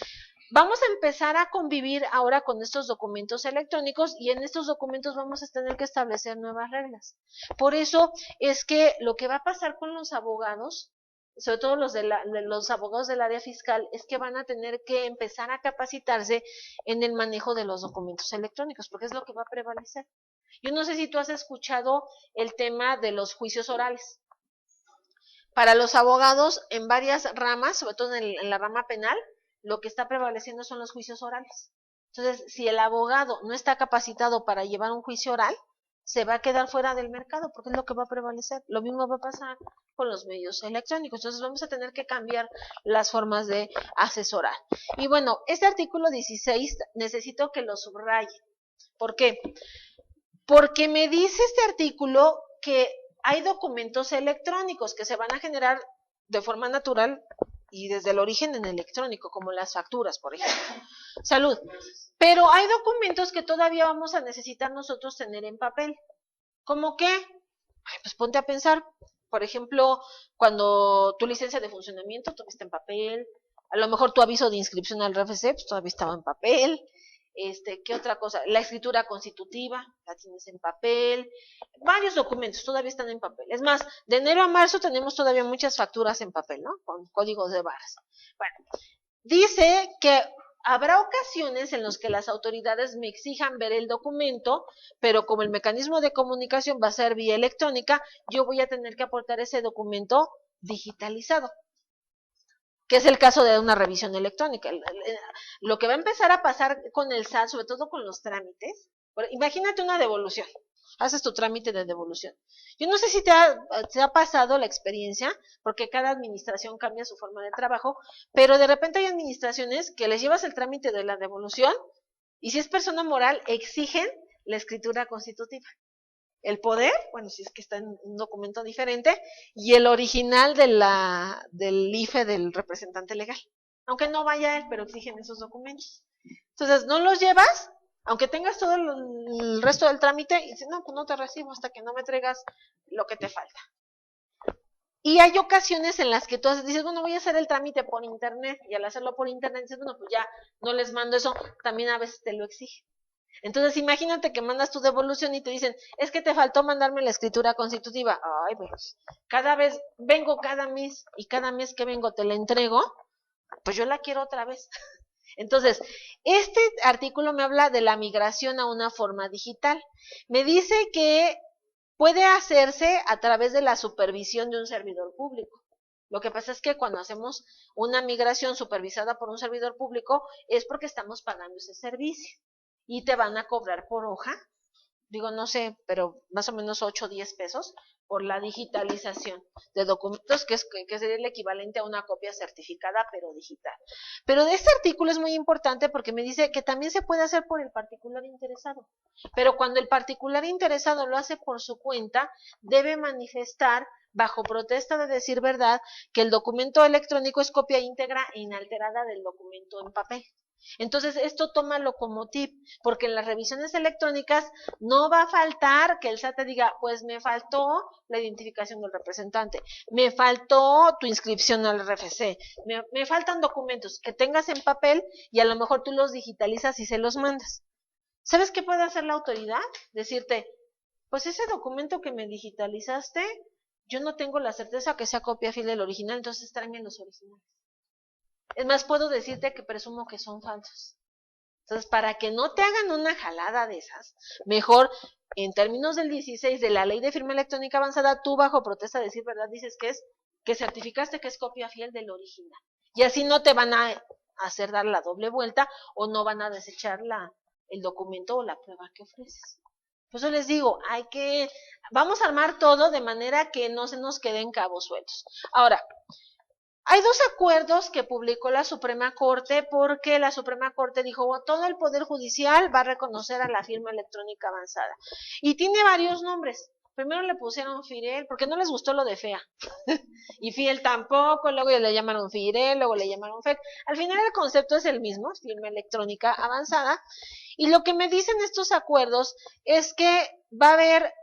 vamos a empezar a convivir ahora con estos documentos electrónicos y en estos documentos vamos a tener que establecer nuevas reglas. Por eso es que lo que va a pasar con los abogados, sobre todo los abogados del área fiscal, es que van a tener que empezar a capacitarse en el manejo de los documentos electrónicos, porque es lo que va a prevalecer. Yo no sé si tú has escuchado el tema de los juicios orales. Para los abogados, en varias ramas, sobre todo en la rama penal, lo que está prevaleciendo son los juicios orales. Entonces, si el abogado no está capacitado para llevar un juicio oral, se va a quedar fuera del mercado, porque es lo que va a prevalecer. Lo mismo va a pasar con los medios electrónicos. Entonces, vamos a tener que cambiar las formas de asesorar. Y bueno, este artículo 16 necesito que lo subraye. ¿Por qué? Porque me dice este artículo que hay documentos electrónicos que se van a generar de forma natural y desde el origen en electrónico, como las facturas, por ejemplo. Salud. Pero hay documentos que todavía vamos a necesitar nosotros tener en papel. ¿Cómo qué? Ay, pues ponte a pensar. Por ejemplo, cuando tu licencia de funcionamiento todavía está en papel. A lo mejor tu aviso de inscripción al RFC pues, todavía estaba en papel. ¿Qué otra cosa? La escritura constitutiva, la tienes en papel. Varios documentos todavía están en papel. Es más, de enero a marzo tenemos todavía muchas facturas en papel, ¿no? Con códigos de barras. Bueno, dice que habrá ocasiones en las que las autoridades me exijan ver el documento, pero como el mecanismo de comunicación va a ser vía electrónica, yo voy a tener que aportar ese documento digitalizado, que es el caso de una revisión electrónica. Lo que va a empezar a pasar con el SAT, sobre todo con los trámites, imagínate una devolución, haces tu trámite de devolución. Yo no sé si te ha pasado la experiencia, porque cada administración cambia su forma de trabajo, pero de repente hay administraciones que les llevas el trámite de la devolución y si es persona moral exigen la escritura constitutiva. El poder, bueno, si es que está en un documento diferente, y el original del IFE del representante legal. Aunque no vaya él, pero exigen esos documentos. Entonces, no los llevas, aunque tengas todo el resto del trámite, y dices, no, pues no te recibo hasta que no me traigas lo que te falta. Y hay ocasiones en las que tú dices, bueno, voy a hacer el trámite por internet, y al hacerlo por internet dices, bueno, pues ya no les mando eso, también a veces te lo exigen. Entonces, imagínate que mandas tu devolución y te dicen, es que te faltó mandarme la escritura constitutiva. Ay, pues, vengo cada mes, y cada mes que vengo te la entrego, pues yo la quiero otra vez. Entonces, este artículo me habla de la migración a una forma digital. Me dice que puede hacerse a través de la supervisión de un servidor público. Lo que pasa es que cuando hacemos una migración supervisada por un servidor público es porque estamos pagando ese servicio. Y te van a cobrar por hoja, digo no sé, pero más o menos 8 o 10 pesos por la digitalización de documentos, que sería el equivalente a una copia certificada, pero digital. Pero de este artículo es muy importante porque me dice que también se puede hacer por el particular interesado. Pero cuando el particular interesado lo hace por su cuenta, debe manifestar, bajo protesta de decir verdad, que el documento electrónico es copia íntegra e inalterada del documento en papel. Entonces, esto tómalo como tip, porque en las revisiones electrónicas no va a faltar que el SAT te diga, pues me faltó la identificación del representante, me faltó tu inscripción al RFC, me faltan documentos que tengas en papel y a lo mejor tú los digitalizas y se los mandas. ¿Sabes qué puede hacer la autoridad? Decirte, pues ese documento que me digitalizaste, yo no tengo la certeza que sea copia fiel del original, entonces tráeme los originales. Es más, puedo decirte que presumo que son falsos. Entonces, para que no te hagan una jalada de esas, mejor, en términos del 16 de la Ley de Firma Electrónica Avanzada, tú bajo protesta de decir verdad dices que certificaste que es copia fiel del original. Y así no te van a hacer dar la doble vuelta o no van a desechar el documento o la prueba que ofreces. Por eso les digo, vamos a armar todo de manera que no se nos queden cabos sueltos. Ahora, hay dos acuerdos que publicó la Suprema Corte porque la Suprema Corte dijo, todo el Poder Judicial va a reconocer a la firma electrónica avanzada. Y tiene varios nombres. primero le pusieron Firel, porque no les gustó lo de fea. Y Fiel tampoco, luego le llamaron Firel, luego le llamaron FEC. Al final el concepto es el mismo, es firma electrónica avanzada. Y lo que me dicen estos acuerdos es que va a haber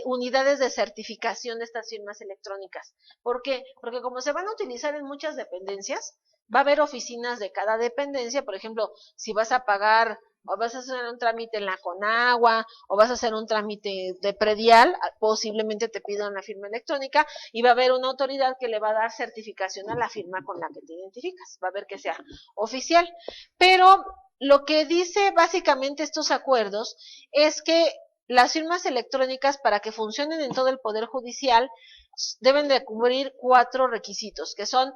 unidades de certificación de estas firmas electrónicas. ¿Por qué? Porque como se van a utilizar en muchas dependencias, va a haber oficinas de cada dependencia. Por ejemplo, si vas a pagar o vas a hacer un trámite en la Conagua, o vas a hacer un trámite de predial, posiblemente te pidan la firma electrónica, y va a haber una autoridad que le va a dar certificación a la firma con la que te identificas, va a ver que sea oficial. Pero lo que dice básicamente estos acuerdos es que las firmas electrónicas, para que funcionen en todo el Poder Judicial, deben de cubrir 4 requisitos, que son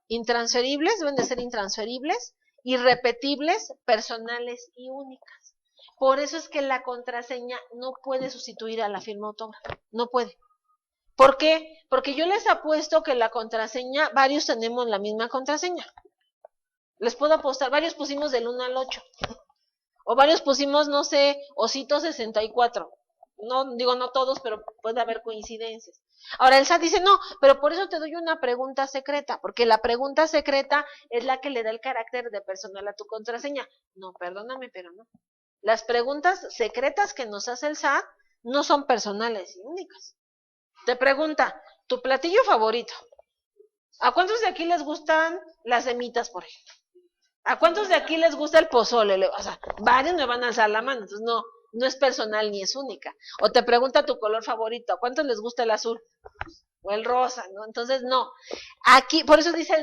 intransferibles, deben de ser intransferibles, irrepetibles, personales y únicas. Por eso es que la contraseña no puede sustituir a la firma autógrafa, no puede. ¿Por qué? Porque yo les apuesto que la contraseña, varios tenemos la misma contraseña. Les puedo apostar, varios pusimos del 1 al 8. O varios pusimos, no sé, Osito 64. No, digo no todos, pero puede haber coincidencias. Ahora el SAT dice, no, pero por eso te doy una pregunta secreta, porque la pregunta secreta es la que le da el carácter de personal a tu contraseña. No, perdóname, pero no. Las preguntas secretas que nos hace el SAT no son personales y únicas. Te pregunta, ¿tu platillo favorito? ¿A cuántos de aquí les gustan las semitas, por ejemplo? ¿A cuántos de aquí les gusta el pozole? O sea, varios me van a alzar la mano, entonces no es personal ni es única. O te pregunta tu color favorito, ¿a cuántos les gusta el azul? O el rosa, ¿no? Entonces, no. Aquí, por eso dice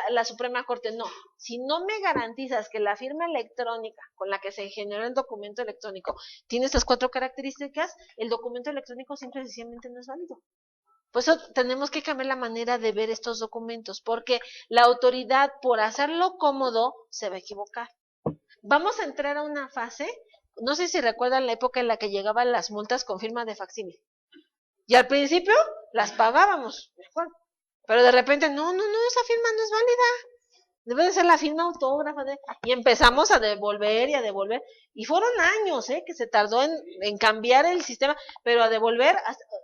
la Suprema Corte, no. Si no me garantizas que la firma electrónica con la que se generó el documento electrónico tiene estas 4 características, el documento electrónico simple y sencillamente no es válido. Por eso tenemos que cambiar la manera de ver estos documentos, porque la autoridad, por hacerlo cómodo, se va a equivocar. Vamos a entrar a una fase, no sé si recuerdan la época en la que llegaban las multas con firma de facsímil. Y al principio las pagábamos, ¿de acuerdo? Pero de repente, no, esa firma no es válida. Debe de ser la firma autógrafa. Y empezamos a devolver y a devolver. Y fueron años, que se tardó en cambiar el sistema, pero a devolver,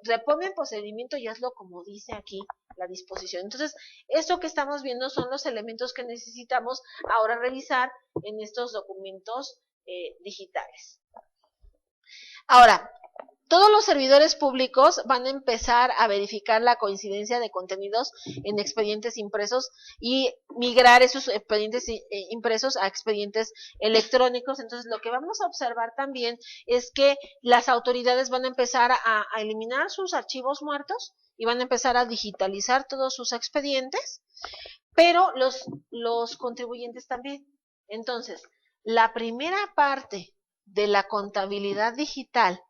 repone el procedimiento y hazlo como dice aquí la disposición. Entonces, esto que estamos viendo son los elementos que necesitamos ahora revisar en estos documentos digitales. Ahora, todos los servidores públicos van a empezar a verificar la coincidencia de contenidos en expedientes impresos y migrar esos expedientes impresos a expedientes electrónicos. Entonces, lo que vamos a observar también es que las autoridades van a empezar a eliminar sus archivos muertos y van a empezar a digitalizar todos sus expedientes, pero los contribuyentes también. Entonces, la primera parte de la contabilidad digital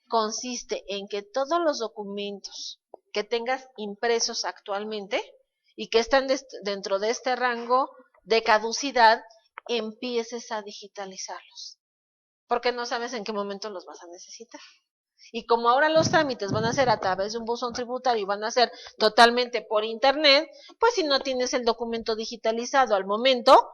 consiste en que todos los documentos que tengas impresos actualmente y que están dentro de este rango de caducidad, empieces a digitalizarlos, porque no sabes en qué momento los vas a necesitar. Y como ahora los trámites van a ser a través de un buzón tributario y van a ser totalmente por internet, pues si no tienes el documento digitalizado al momento,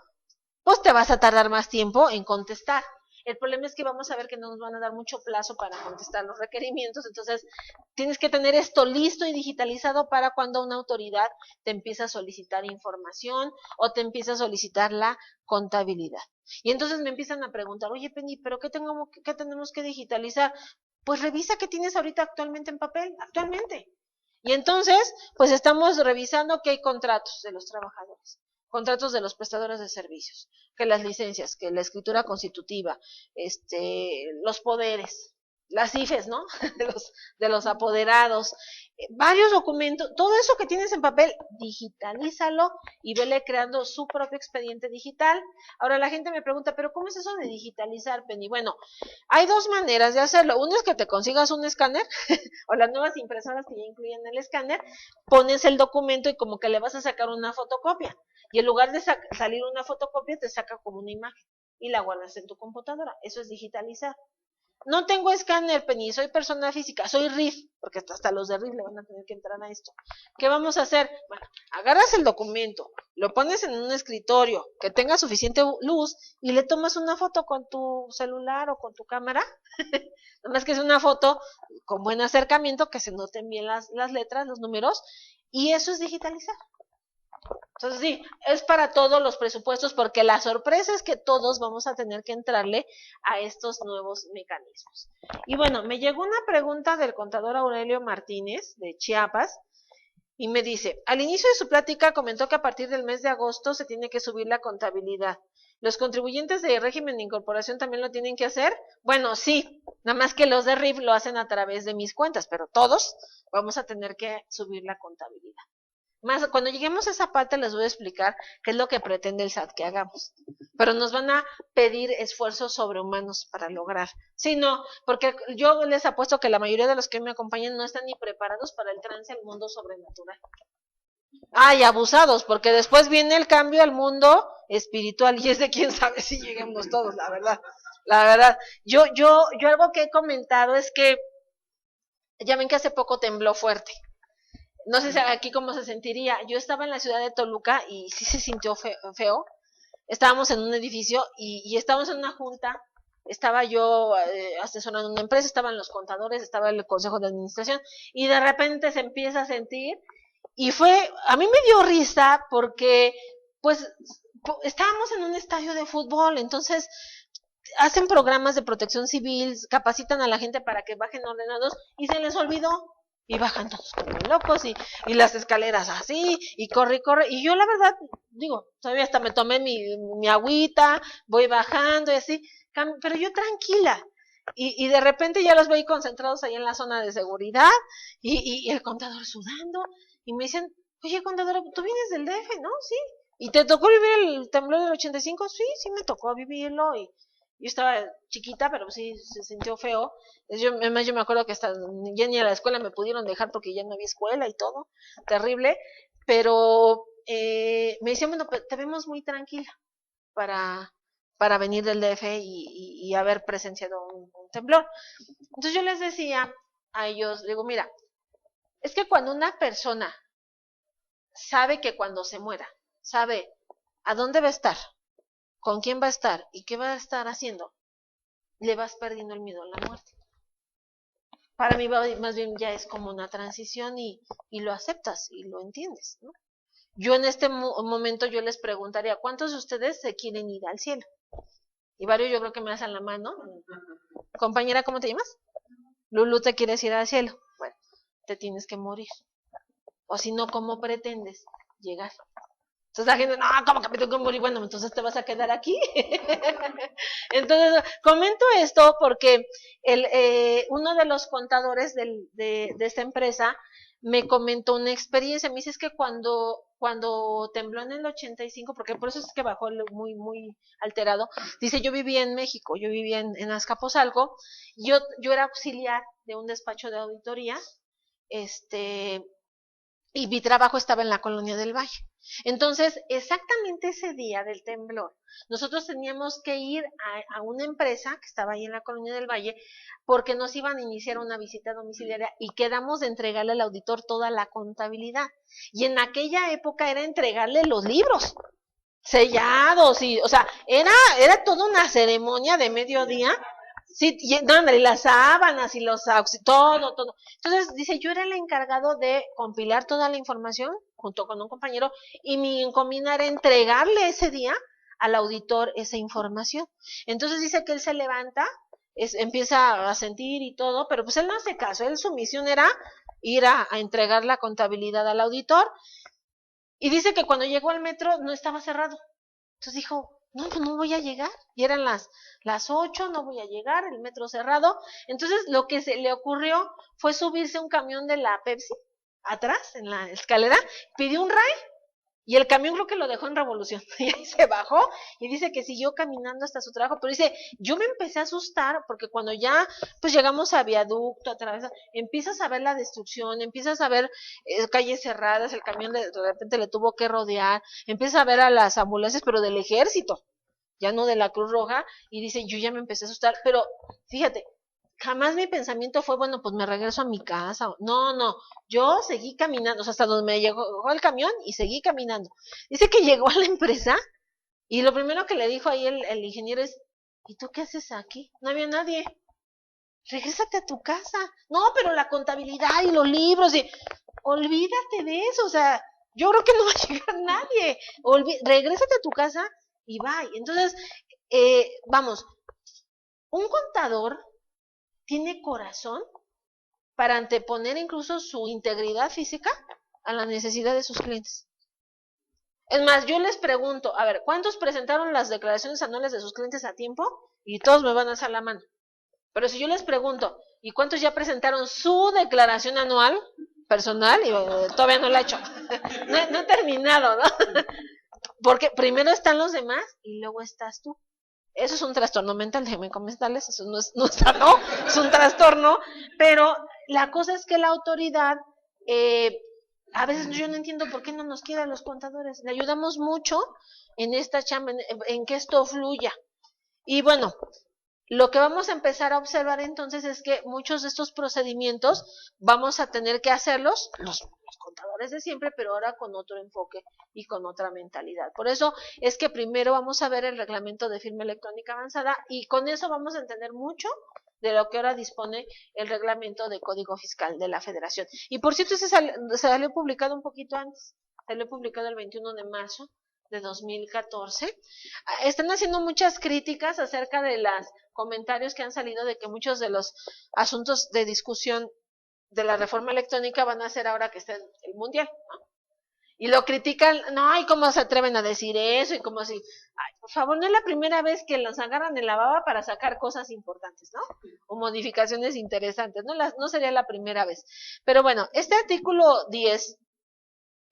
pues te vas a tardar más tiempo en contestar. El problema es que vamos a ver que no nos van a dar mucho plazo para contestar los requerimientos, entonces tienes que tener esto listo y digitalizado para cuando una autoridad te empieza a solicitar información o te empieza a solicitar la contabilidad. Y entonces me empiezan a preguntar, oye Penny, ¿pero qué tenemos que digitalizar? Pues revisa qué tienes ahorita actualmente en papel, actualmente. Y entonces, pues estamos revisando que hay contratos de los trabajadores, contratos de los prestadores de servicios, que las licencias, que la escritura constitutiva, los poderes, las IFES, ¿no? de los apoderados, varios documentos, todo eso que tienes en papel, digitalízalo y vele creando su propio expediente digital. Ahora la gente me pregunta, ¿pero cómo es eso de digitalizar, Penny? Bueno, hay 2 maneras de hacerlo. Una es que te consigas un escáner, o las nuevas impresoras que ya incluyen el escáner, pones el documento y como que le vas a sacar una fotocopia. Y en lugar de salir una fotocopia, te saca como una imagen y la guardas en tu computadora. Eso es digitalizar. no tengo escáner, Penny, soy persona física, soy RIF, porque hasta los de RIF le van a tener que entrar a esto. ¿Qué vamos a hacer? Bueno, agarras el documento, lo pones en un escritorio que tenga suficiente luz y le tomas una foto con tu celular o con tu cámara. Nada más que es una foto con buen acercamiento, que se noten bien las letras, los números, y eso es digitalizar. Entonces sí, es para todos los presupuestos, porque la sorpresa es que todos vamos a tener que entrarle a estos nuevos mecanismos. Y bueno, me llegó una pregunta del contador Aurelio Martínez de Chiapas y me dice, al inicio de su plática comentó que a partir del mes de agosto se tiene que subir la contabilidad. ¿Los contribuyentes de régimen de incorporación también lo tienen que hacer? Bueno, sí, nada más que los de RIF lo hacen a través de mis cuentas, pero todos vamos a tener que subir la contabilidad. Más, cuando lleguemos a esa parte les voy a explicar qué es lo que pretende el SAT que hagamos. Pero nos van a pedir esfuerzos sobrehumanos para lograr. Sí, no, porque yo les apuesto que la mayoría de los que me acompañan no están ni preparados para el trance al mundo sobrenatural. Ay, abusados, porque después viene el cambio al mundo espiritual y es de quién sabe si lleguemos todos, la verdad. La verdad, yo algo que he comentado es que ya ven que hace poco tembló fuerte. No sé si aquí cómo se sentiría. Yo estaba en la ciudad de Toluca y sí se sintió feo. Estábamos en un edificio y estábamos en una junta. Estaba yo asesorando una empresa, estaban los contadores, estaba el consejo de administración y de repente se empieza a sentir y a mí me dio risa porque pues estábamos en un estadio de fútbol, entonces hacen programas de protección civil, capacitan a la gente para que bajen ordenados y se les olvidó. Y bajan todos como locos y las escaleras así, y corre, y yo la verdad, digo, todavía hasta me tomé mi agüita, voy bajando y así, pero yo tranquila, y de repente ya los veo concentrados ahí en la zona de seguridad, y el contador sudando, y me dicen, oye contador, tú vienes del DF, ¿no? Sí, ¿y te tocó vivir el temblor del 85? Sí, sí me tocó vivirlo, y yo estaba chiquita, pero sí se sintió feo. Además, yo me acuerdo que hasta ya ni a la escuela me pudieron dejar porque ya no había escuela y todo, terrible. Pero me decían, bueno, te vemos muy tranquila para venir del DF y haber presenciado un temblor. Entonces yo les decía a ellos, digo, mira, es que cuando una persona sabe que cuando se muera, sabe a dónde va a estar, con quién va a estar y qué va a estar haciendo, le vas perdiendo el miedo a la muerte. Para mí más bien ya es como una transición y lo aceptas y lo entiendes, ¿no? Yo en este momento yo les preguntaría, ¿cuántos de ustedes se quieren ir al cielo? Y varios yo creo que me hacen la mano. Compañera, ¿cómo te llamas? Lulu, ¿te quieres ir al cielo? Bueno, te tienes que morir. O si no, ¿cómo pretendes llegar? Entonces la gente, no, ¿cómo que me tengo que morir? Bueno, entonces te vas a quedar aquí. Entonces, comento esto porque uno de los contadores de esta empresa me comentó una experiencia. Me dice, es que cuando tembló en el 85, porque por eso es que bajó muy, muy alterado, dice, yo vivía en México, yo vivía en Azcapotzalco, yo era auxiliar de un despacho de auditoría, y mi trabajo estaba en la Colonia del Valle. Entonces, exactamente ese día del temblor, nosotros teníamos que ir a una empresa que estaba ahí en la Colonia del Valle porque nos iban a iniciar una visita domiciliaria y quedamos de entregarle al auditor toda la contabilidad. Y en aquella época era entregarle los libros sellados o sea, era toda una ceremonia de mediodía. Sí, y las sábanas y todo. Entonces, dice, yo era el encargado de compilar toda la información junto con un compañero y mi encomienda era entregarle ese día al auditor esa información. Entonces dice que él se levanta, empieza a sentir y todo, pero pues él no hace caso, su misión era ir a entregar la contabilidad al auditor y dice que cuando llegó al metro no estaba cerrado. Entonces dijo, no, pues no voy a llegar. Y eran las 8, no voy a llegar, el metro cerrado. Entonces lo que se le ocurrió fue subirse a un camión de la Pepsi, atrás, en la escalera, pidió un ride, y el camión creo que lo dejó en Revolución. Y ahí se bajó, y dice que siguió caminando hasta su trabajo, pero dice, yo me empecé a asustar, porque cuando ya, pues llegamos a viaducto, empiezas a ver la destrucción, empiezas a ver calles cerradas, el camión de repente le tuvo que rodear, empiezas a ver a las ambulancias, pero del ejército, ya no de la Cruz Roja, y dice, yo ya me empecé a asustar, pero fíjate, Jamás mi pensamiento fue, bueno, pues me regreso a mi casa. No, yo seguí caminando, o sea, hasta donde me llegó el camión y seguí caminando. Dice que llegó a la empresa y lo primero que le dijo ahí el ingeniero es, ¿y tú qué haces aquí? No había nadie. Regrésate a tu casa. No, pero la contabilidad y los libros y olvídate de eso, o sea, yo creo que no va a llegar nadie. Regrésate a tu casa y bye. Entonces, vamos, un contador tiene corazón para anteponer incluso su integridad física a la necesidad de sus clientes. Es más, yo les pregunto, a ver, ¿cuántos presentaron las declaraciones anuales de sus clientes a tiempo? Y todos me van a alzar la mano. Pero si yo les pregunto, ¿y cuántos ya presentaron su declaración anual personal? Y todavía no la he hecho. No he terminado, ¿no? Porque primero están los demás y luego estás tú. Eso es un trastorno mental, déjenme comentarles, eso no es sano, es un trastorno, pero la cosa es que la autoridad, a veces yo no entiendo por qué no nos quiere a los contadores. Le ayudamos mucho en esta chamba, en que esto fluya. Y bueno, lo que vamos a empezar a observar entonces es que muchos de estos procedimientos vamos a tener que hacerlos los contadores de siempre, pero ahora con otro enfoque y con otra mentalidad. Por eso es que primero vamos a ver el reglamento de firma electrónica avanzada y con eso vamos a entender mucho de lo que ahora dispone el reglamento de Código Fiscal de la Federación. Y por cierto, se salió publicado un poquito antes, salió publicado el 21 de marzo de 2014. Están haciendo muchas críticas acerca de los comentarios que han salido de que muchos de los asuntos de discusión de la reforma electrónica van a ser ahora que está el mundial, ¿no? Y lo critican, no, y cómo se atreven a decir eso, y como si, ay, por favor, no es la primera vez que los agarran en la baba para sacar cosas importantes, ¿no? O modificaciones interesantes, no sería la primera vez. Pero bueno, este artículo 10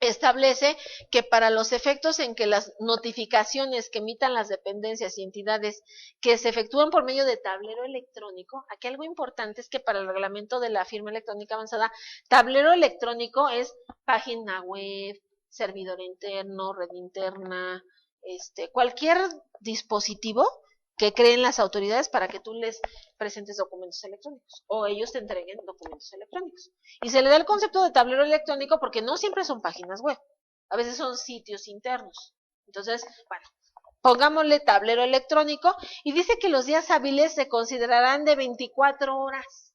establece que para los efectos en que las notificaciones que emitan las dependencias y entidades que se efectúan por medio de tablero electrónico, aquí algo importante es que para el reglamento de la firma electrónica avanzada, tablero electrónico es página web, servidor interno, red interna, cualquier dispositivo que creen las autoridades para que tú les presentes documentos electrónicos o ellos te entreguen documentos electrónicos. Y se le da el concepto de tablero electrónico porque no siempre son páginas web, a veces son sitios internos. Entonces, bueno, pongámosle tablero electrónico y dice que los días hábiles se considerarán de 24 horas,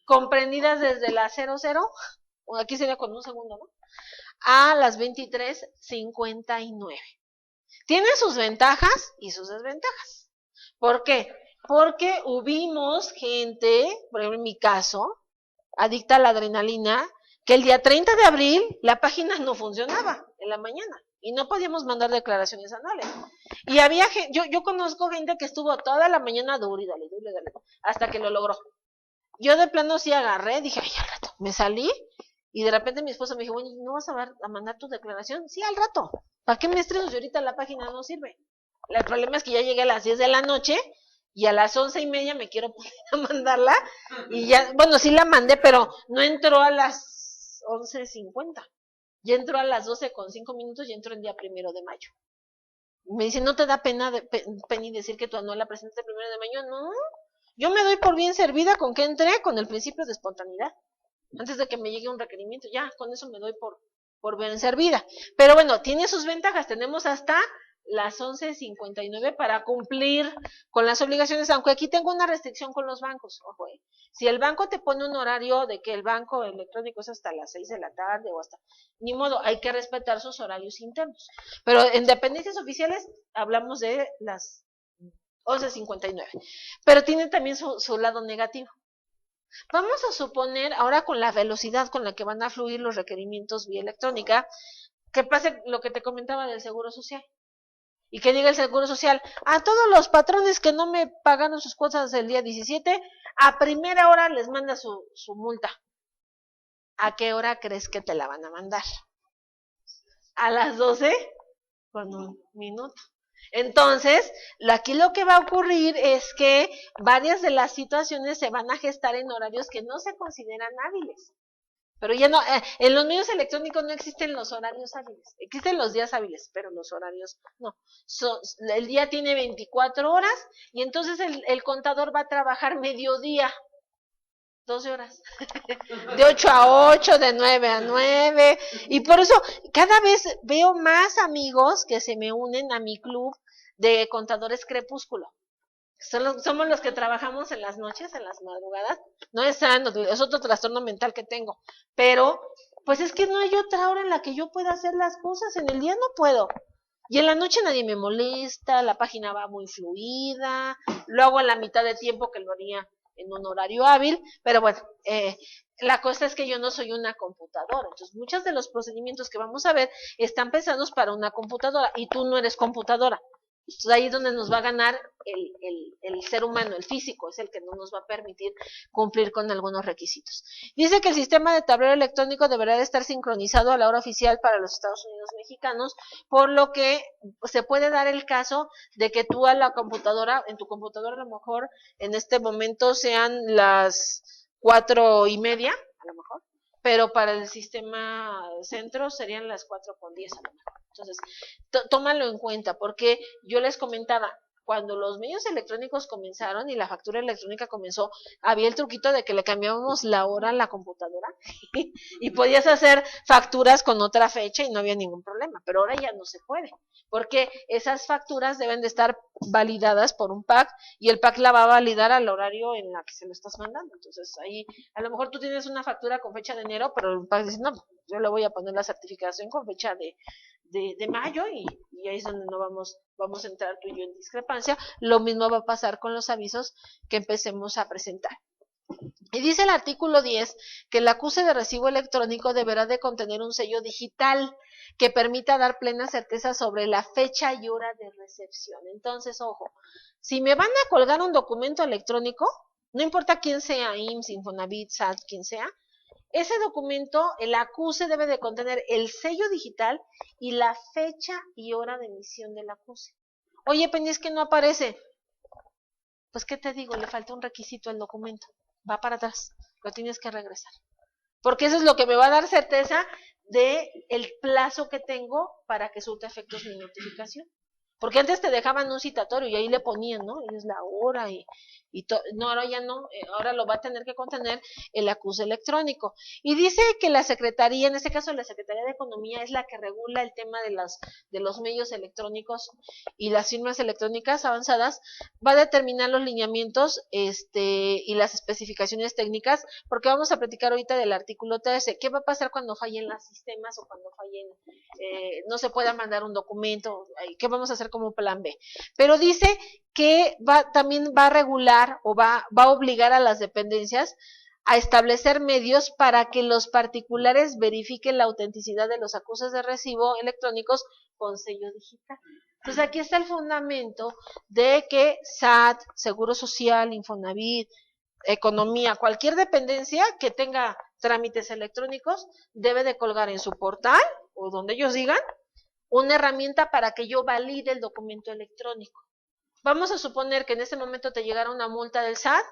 comprendidas desde las 00, o aquí sería con un segundo, ¿no?, a las 23:59. Tiene sus ventajas y sus desventajas. ¿Por qué? Porque hubimos gente, por ejemplo en mi caso, adicta a la adrenalina, que el día 30 de abril la página no funcionaba en la mañana y no podíamos mandar declaraciones anuales. Y había gente, yo conozco gente que estuvo toda la mañana duro y dale, hasta que lo logró. Yo de plano sí agarré, dije, ay, al rato, me salí y de repente mi esposa me dijo, bueno, ¿no vas a mandar tu declaración? Sí, al rato. ¿Para qué me estreso si ahorita la página no sirve? El problema es que ya llegué a las 10 de la noche y a las 11:30 me quiero poner a mandarla y ya, bueno, sí la mandé, pero no entró a las 11:50. Ya entró a las 12:05 y entró el día 1 de mayo. Me dice, ¿no te da pena, Penny, decir que tu anual la presentaste el 1 de mayo? No, yo me doy por bien servida con que entré con el principio de espontaneidad. Antes de que me llegue un requerimiento, ya, con eso me doy por bien servida. Pero bueno, tiene sus ventajas, tenemos hasta las 11:59 para cumplir con las obligaciones, aunque aquí tengo una restricción con los bancos, ojo, si el banco te pone un horario de que el banco electrónico es hasta las 6 de la tarde o hasta, ni modo, hay que respetar sus horarios internos, pero en dependencias oficiales hablamos de las 11:59, pero tiene también su lado negativo. Vamos a suponer, ahora con la velocidad con la que van a fluir los requerimientos vía electrónica, que pase lo que te comentaba del Seguro Social. Y que diga el Seguro Social, a todos los patrones que no me pagaron sus cuotas el día 17, a primera hora les manda su multa. ¿A qué hora crees que te la van a mandar? A las 12:01. Entonces, aquí lo que va a ocurrir es que varias de las situaciones se van a gestar en horarios que no se consideran hábiles. Pero ya no, en los medios electrónicos no existen los horarios hábiles, existen los días hábiles, pero los horarios no. El día tiene 24 horas y entonces el contador va a trabajar mediodía, 12 horas, de 8 a 8, de 9 a 9, y por eso cada vez veo más amigos que se me unen a mi club de contadores crepúsculo. Somos los que trabajamos en las noches, en las madrugadas. No es sano, es otro trastorno mental que tengo. Pero, pues es que no hay otra hora en la que yo pueda hacer las cosas. En el día no puedo. Y en la noche nadie me molesta, la página va muy fluida, lo hago a la mitad de tiempo que lo haría en un horario hábil. Pero bueno, la cosa es que yo no soy una computadora. Entonces, muchos de los procedimientos que vamos a ver están pensados para una computadora y tú no eres computadora. Entonces ahí es donde nos va a ganar el ser humano, el físico, es el que no nos va a permitir cumplir con algunos requisitos. Dice que el sistema de tablero electrónico deberá de estar sincronizado a la hora oficial para los Estados Unidos mexicanos, por lo que se puede dar el caso de que tú a la computadora, en tu computadora a lo mejor en este momento sean las 4:30, a lo mejor, pero para el sistema centro serían las 4:10 a lo mejor. Entonces, tómalo en cuenta, porque yo les comentaba, cuando los medios electrónicos comenzaron y la factura electrónica comenzó, había el truquito de que le cambiábamos la hora a la computadora y podías hacer facturas con otra fecha y no había ningún problema, pero ahora ya no se puede, porque esas facturas deben de estar validadas por un PAC y el PAC la va a validar al horario en la que se lo estás mandando. Entonces ahí a lo mejor tú tienes una factura con fecha de enero, pero el PAC dice, no, yo le voy a poner la certificación con fecha de mayo y ahí es donde no vamos a entrar tú y yo en discrepancia. Lo mismo va a pasar con los avisos que empecemos a presentar. Y dice el artículo 10 que el acuse de recibo electrónico deberá de contener un sello digital que permita dar plena certeza sobre la fecha y hora de recepción. Entonces, ojo, si me van a colgar un documento electrónico, no importa quién sea, IMSS, Infonavit, SAT, quien sea, ese documento, el acuse debe de contener el sello digital y la fecha y hora de emisión del acuse. Oye, Penny, es que no aparece. Pues, ¿qué te digo? Le falta un requisito al documento. Va para atrás. Lo tienes que regresar. Porque eso es lo que me va a dar certeza de el plazo que tengo para que surta efectos mi notificación. Porque antes te dejaban un citatorio y ahí le ponían, ¿no? Y es la hora no, ahora ya no, ahora lo va a tener que contener el acuse electrónico. Y dice que la Secretaría, en este caso la Secretaría de Economía, es la que regula el tema de los medios electrónicos y las firmas electrónicas avanzadas, va a determinar los lineamientos y las especificaciones técnicas, porque vamos a platicar ahorita del artículo 13. ¿Qué va a pasar cuando fallen los sistemas o cuando fallen, no se pueda mandar un documento? ¿Qué vamos a hacer como plan B? Pero dice que también va a regular o va a obligar a las dependencias a establecer medios para que los particulares verifiquen la autenticidad de los acuses de recibo electrónicos con sello digital. Entonces aquí está el fundamento de que SAT, Seguro Social, Infonavit, Economía, cualquier dependencia que tenga trámites electrónicos debe de colgar en su portal o donde ellos digan una herramienta para que yo valide el documento electrónico. Vamos a suponer que en ese momento te llegara una multa del SAT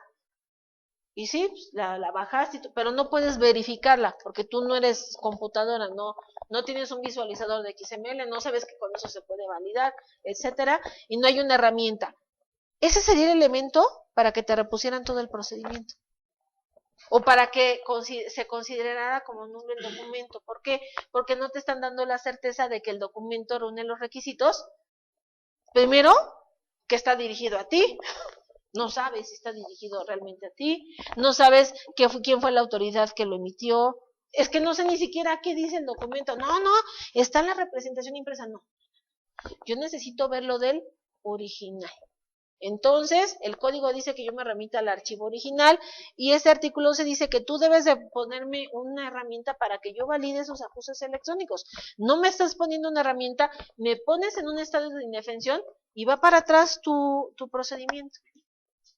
y sí, la bajaste, pero no puedes verificarla porque tú no eres computadora, no tienes un visualizador de XML, no sabes que con eso se puede validar, etcétera, y no hay una herramienta. Ese sería el elemento para que te repusieran todo el procedimiento o para que se considerara como nulo el documento. ¿Por qué? Porque no te están dando la certeza de que el documento reúne los requisitos. Primero, que está dirigido a ti, no sabes si está dirigido realmente a ti, no sabes quién fue la autoridad que lo emitió, es que no sé ni siquiera qué dice el documento, no, está la representación impresa, no, yo necesito ver lo del original. Entonces, el código dice que yo me remita al archivo original y ese artículo se dice que tú debes de ponerme una herramienta para que yo valide esos acuses electrónicos. No me estás poniendo una herramienta, me pones en un estado de indefensión y va para atrás tu procedimiento.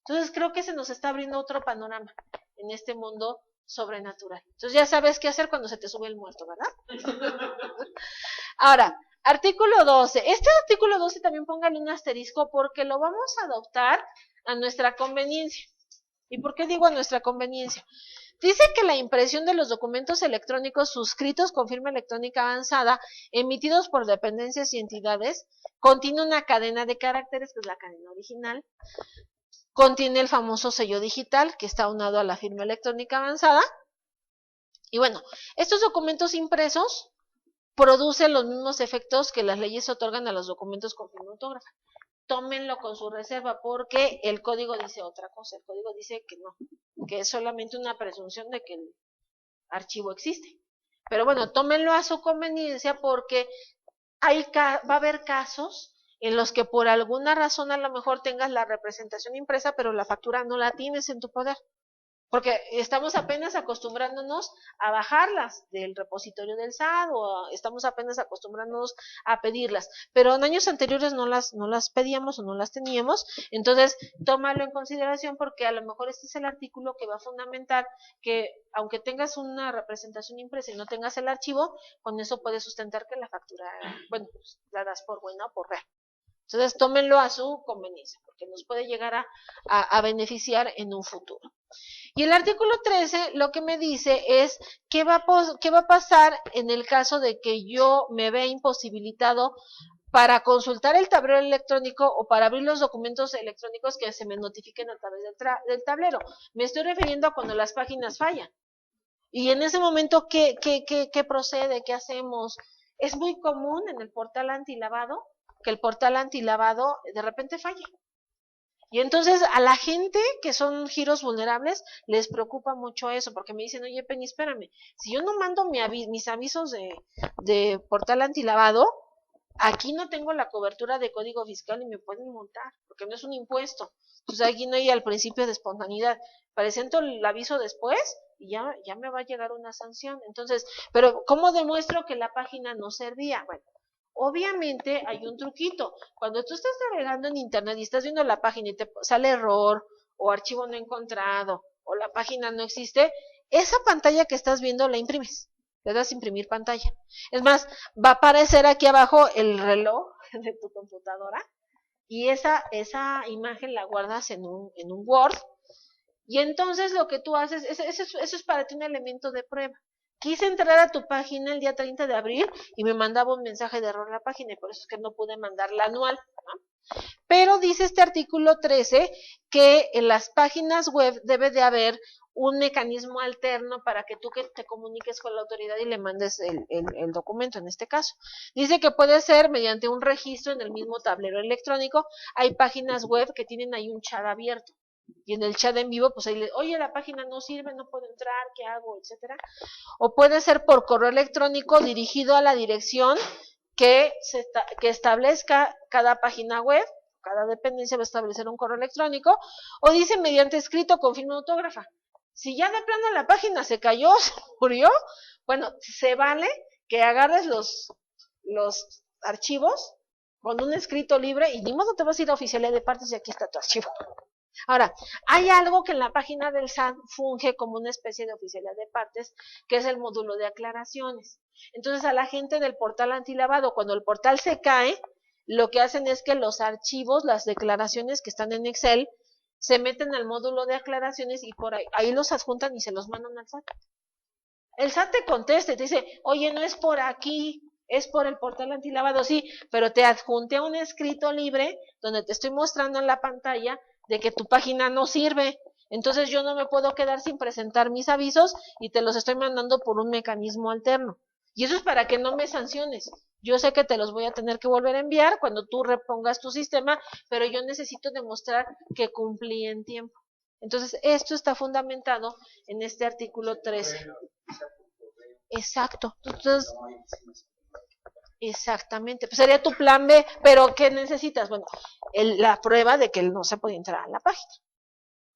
Entonces, creo que se nos está abriendo otro panorama en este mundo sobrenatural. Entonces, ya sabes qué hacer cuando se te sube el muerto, ¿verdad? Ahora, artículo 12. Este artículo 12 también póngale un asterisco porque lo vamos a adoptar a nuestra conveniencia. ¿Y por qué digo a nuestra conveniencia? Dice que la impresión de los documentos electrónicos suscritos con firma electrónica avanzada, emitidos por dependencias y entidades, contiene una cadena de caracteres, que es la cadena original, contiene el famoso sello digital, que está aunado a la firma electrónica avanzada, y bueno, estos documentos impresos producen los mismos efectos que las leyes otorgan a los documentos con firma autógrafa. Tómenlo con su reserva, porque el código dice otra cosa. El código dice que no, que es solamente una presunción de que el archivo existe. Pero bueno, tómenlo a su conveniencia, porque va a haber casos en los que por alguna razón a lo mejor tengas la representación impresa, pero la factura no la tienes en tu poder. Porque estamos apenas acostumbrándonos a bajarlas del repositorio del SAT, o estamos apenas acostumbrándonos a pedirlas, pero en años anteriores no las pedíamos o no las teníamos. Entonces tómalo en consideración, porque a lo mejor este es el artículo que va a fundamentar que aunque tengas una representación impresa y no tengas el archivo, con eso puedes sustentar que la factura, bueno, pues, la das por buena o por real. Entonces tómenlo a su conveniencia, porque nos puede llegar a beneficiar en un futuro. Y el artículo 13 lo que me dice es qué va a pasar en el caso de que yo me vea imposibilitado para consultar el tablero electrónico o para abrir los documentos electrónicos que se me notifiquen a través del tablero. Me estoy refiriendo a cuando las páginas fallan. Y en ese momento, ¿qué procede? ¿Qué hacemos? Es muy común en el portal antilavado que el portal antilavado de repente falle. Y entonces a la gente que son giros vulnerables les preocupa mucho eso, porque me dicen, oye Penny, espérame, si yo no mando mis avisos de portal antilavado, aquí no tengo la cobertura de código fiscal y me pueden multar, porque no es un impuesto. Entonces aquí no hay al principio de espontaneidad. Presento el aviso después y ya me va a llegar una sanción. Entonces, pero ¿cómo demuestro que la página no servía? Bueno, obviamente hay un truquito. Cuando tú estás navegando en internet y estás viendo la página y te sale error, o archivo no encontrado, o la página no existe, esa pantalla que estás viendo la imprimes. Le das a imprimir pantalla. Es más, va a aparecer aquí abajo el reloj de tu computadora, y esa imagen la guardas en un Word, y entonces lo que tú haces, eso es para ti un elemento de prueba. Quise entrar a tu página el día 30 de abril y me mandaba un mensaje de error a la página, y por eso es que no pude mandar la anual, ¿no? Pero dice este artículo 13 que en las páginas web debe de haber un mecanismo alterno para que tú te comuniques con la autoridad y le mandes el documento en este caso. Dice que puede ser mediante un registro en el mismo tablero electrónico. Hay páginas web que tienen ahí un chat abierto. Y en el chat en vivo, pues ahí oye, la página no sirve, no puedo entrar, ¿qué hago? Etcétera. O puede ser por correo electrónico dirigido a la dirección que establezca cada página web. Cada dependencia va a establecer un correo electrónico. O dice mediante escrito con firma autógrafa. Si ya de plano la página se cayó, se murió, bueno, se vale que agarres los archivos con un escrito libre, y ni modo te vas a ir a oficialía de partes y aquí está tu archivo. Ahora, hay algo que en la página del SAT funge como una especie de oficialía de partes, que es el módulo de aclaraciones. Entonces, a la gente del portal antilavado, cuando el portal se cae, lo que hacen es que los archivos, las declaraciones que están en Excel, se meten al módulo de aclaraciones y por ahí los adjuntan y se los mandan al SAT. El SAT te contesta y te dice, oye, no es por aquí, es por el portal antilavado, sí, pero te adjunté un escrito libre donde te estoy mostrando en la pantalla de que tu página no sirve. Entonces yo no me puedo quedar sin presentar mis avisos y te los estoy mandando por un mecanismo alterno. Y eso es para que no me sanciones. Yo sé que te los voy a tener que volver a enviar cuando tú repongas tu sistema, pero yo necesito demostrar que cumplí en tiempo. Entonces, esto está fundamentado en este artículo 13. Exacto. Entonces, exactamente. Pues sería tu plan B, pero ¿qué necesitas? Bueno, la prueba de que no se puede entrar a la página.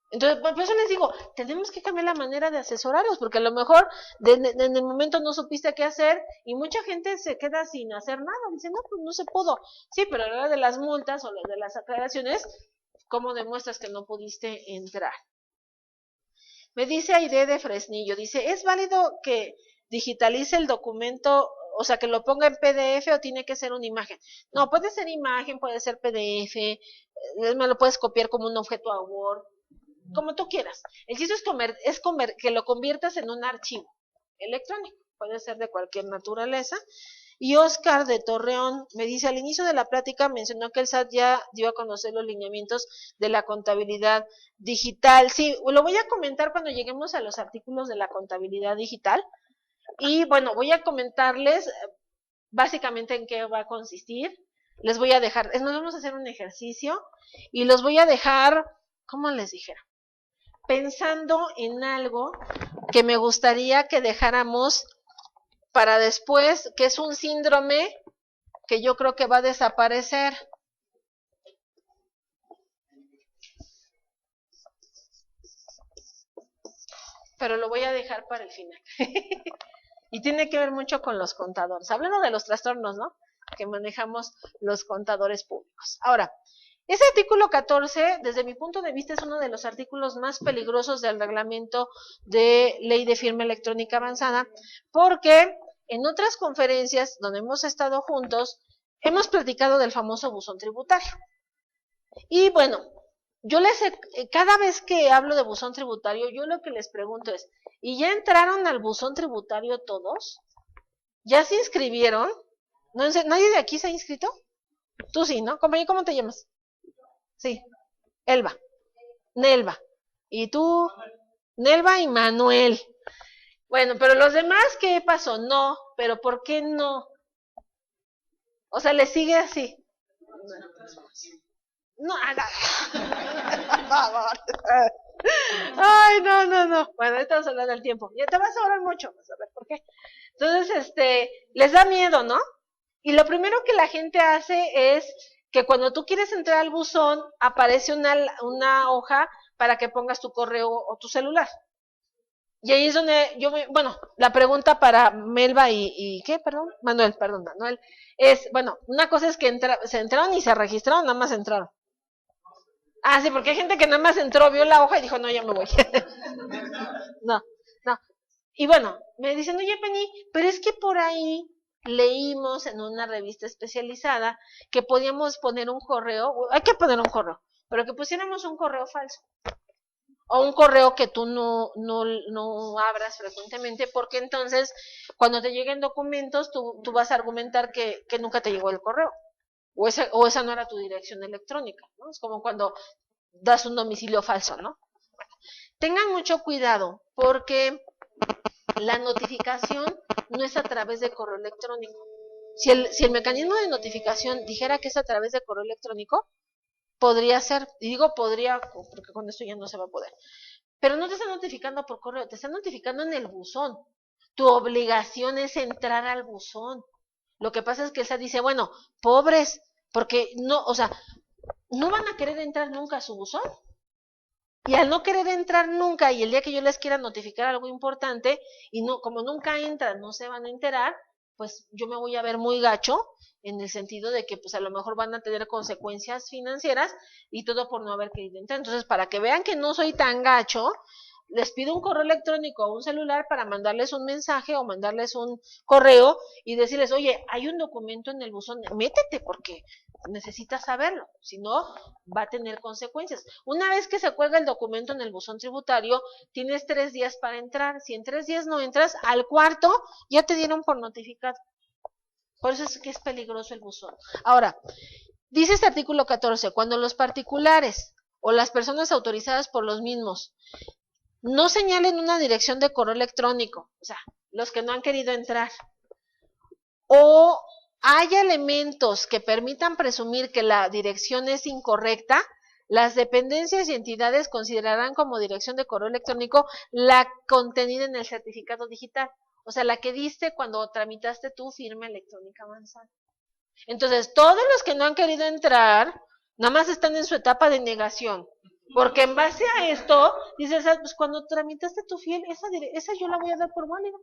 Entonces, por eso les digo, tenemos que cambiar la manera de asesorarlos, porque a lo mejor en el momento no supiste qué hacer y mucha gente se queda sin hacer nada. Dice, no, pues no se pudo. Sí, pero a la hora de las multas o de las aclaraciones, ¿cómo demuestras que no pudiste entrar? Me dice Aide de Fresnillo, dice, ¿es válido que digitalice el documento, o sea, que lo ponga en PDF o tiene que ser una imagen? No, puede ser imagen, puede ser PDF, me lo puedes copiar como un objeto a Word. como tú quieras. El chiste es que lo conviertas en un archivo electrónico, puede ser de cualquier naturaleza. Y Oscar de Torreón me dice, al inicio de la plática mencionó que el SAT ya dio a conocer los lineamientos de la contabilidad digital. Sí, lo voy a comentar cuando lleguemos a los artículos de la contabilidad digital. Y bueno, voy a comentarles básicamente en qué va a consistir. Les voy a dejar, nos vamos a hacer un ejercicio y los voy a dejar, ¿cómo les dijera? Pensando en algo que me gustaría que dejáramos para después, que es un síndrome que yo creo que va a desaparecer. Pero lo voy a dejar para el final. Y tiene que ver mucho con los contadores. Hablando de los trastornos, ¿no? Que manejamos los contadores públicos. Ahora, ese artículo 14, desde mi punto de vista, es uno de los artículos más peligrosos del reglamento de ley de firma electrónica avanzada, porque en otras conferencias donde hemos estado juntos, hemos platicado del famoso buzón tributario. Y bueno, cada vez que hablo de buzón tributario, yo lo que les pregunto es, ¿y ya entraron al buzón tributario todos? ¿Ya se inscribieron? ¿Nadie de aquí se ha inscrito? Tú sí, ¿no? Compañero, ¿cómo te llamas? Sí, Elba. Nelva. ¿Y tú? Nelva y Manuel. Bueno, pero los demás, ¿qué pasó? No, pero ¿por qué no? O sea, le sigue así. No, ay, no. Bueno, estamos hablando del tiempo. Ya te vas a ahorrar mucho, vas a ver por qué. Entonces, les da miedo, ¿no? Y lo primero que la gente hace es que cuando tú quieres entrar al buzón, aparece una hoja para que pongas tu correo o tu celular. Y ahí es donde la pregunta para Melba y ¿qué? Perdón, Manuel, es, bueno, una cosa es que se entraron y se registraron, nada más entraron. Ah, sí, porque hay gente que nada más entró, vio la hoja y dijo, no, ya me voy. No. Y bueno, me dicen, oye, Penny, pero es que por ahí leímos en una revista especializada que podíamos poner un correo, hay que poner un correo, pero que pusiéramos un correo falso. O un correo que tú no abras frecuentemente, porque entonces cuando te lleguen documentos tú vas a argumentar que nunca te llegó el correo, o esa no era tu dirección electrónica, ¿no? Es como cuando das un domicilio falso, ¿no? Bueno, tengan mucho cuidado, porque la notificación no es a través de correo electrónico. Si el mecanismo de notificación dijera que es a través de correo electrónico, podría ser, y digo podría, porque con esto ya no se va a poder, pero no te están notificando por correo, te están notificando en el buzón. Tu obligación es entrar al buzón. Lo que pasa es que esa dice, bueno, pobres, porque no, o sea, no van a querer entrar nunca a su buzón. Y al no querer entrar nunca, y el día que yo les quiera notificar algo importante, y no, como nunca entran, no se van a enterar, pues yo me voy a ver muy gacho, en el sentido de que pues a lo mejor van a tener consecuencias financieras, y todo por no haber querido entrar. Entonces, para que vean que no soy tan gacho, les pido un correo electrónico o un celular para mandarles un mensaje o mandarles un correo y decirles, oye, hay un documento en el buzón, métete porque necesitas saberlo, si no va a tener consecuencias. Una vez que se cuelga el documento en el buzón tributario, tienes 3 días para entrar. Si en 3 días no entras, al cuarto ya te dieron por notificado. Por eso es que es peligroso el buzón. Ahora, dice este artículo 14, cuando los particulares o las personas autorizadas por los mismos no señalen una dirección de correo electrónico, o sea, los que no han querido entrar, o hay elementos que permitan presumir que la dirección es incorrecta, las dependencias y entidades considerarán como dirección de correo electrónico la contenida en el certificado digital, o sea, la que diste cuando tramitaste tu firma electrónica avanzada. Entonces, todos los que no han querido entrar, nada más están en su etapa de negación. Porque en base a esto, dices, pues cuando tramitaste tu fiel, esa yo la voy a dar por válida.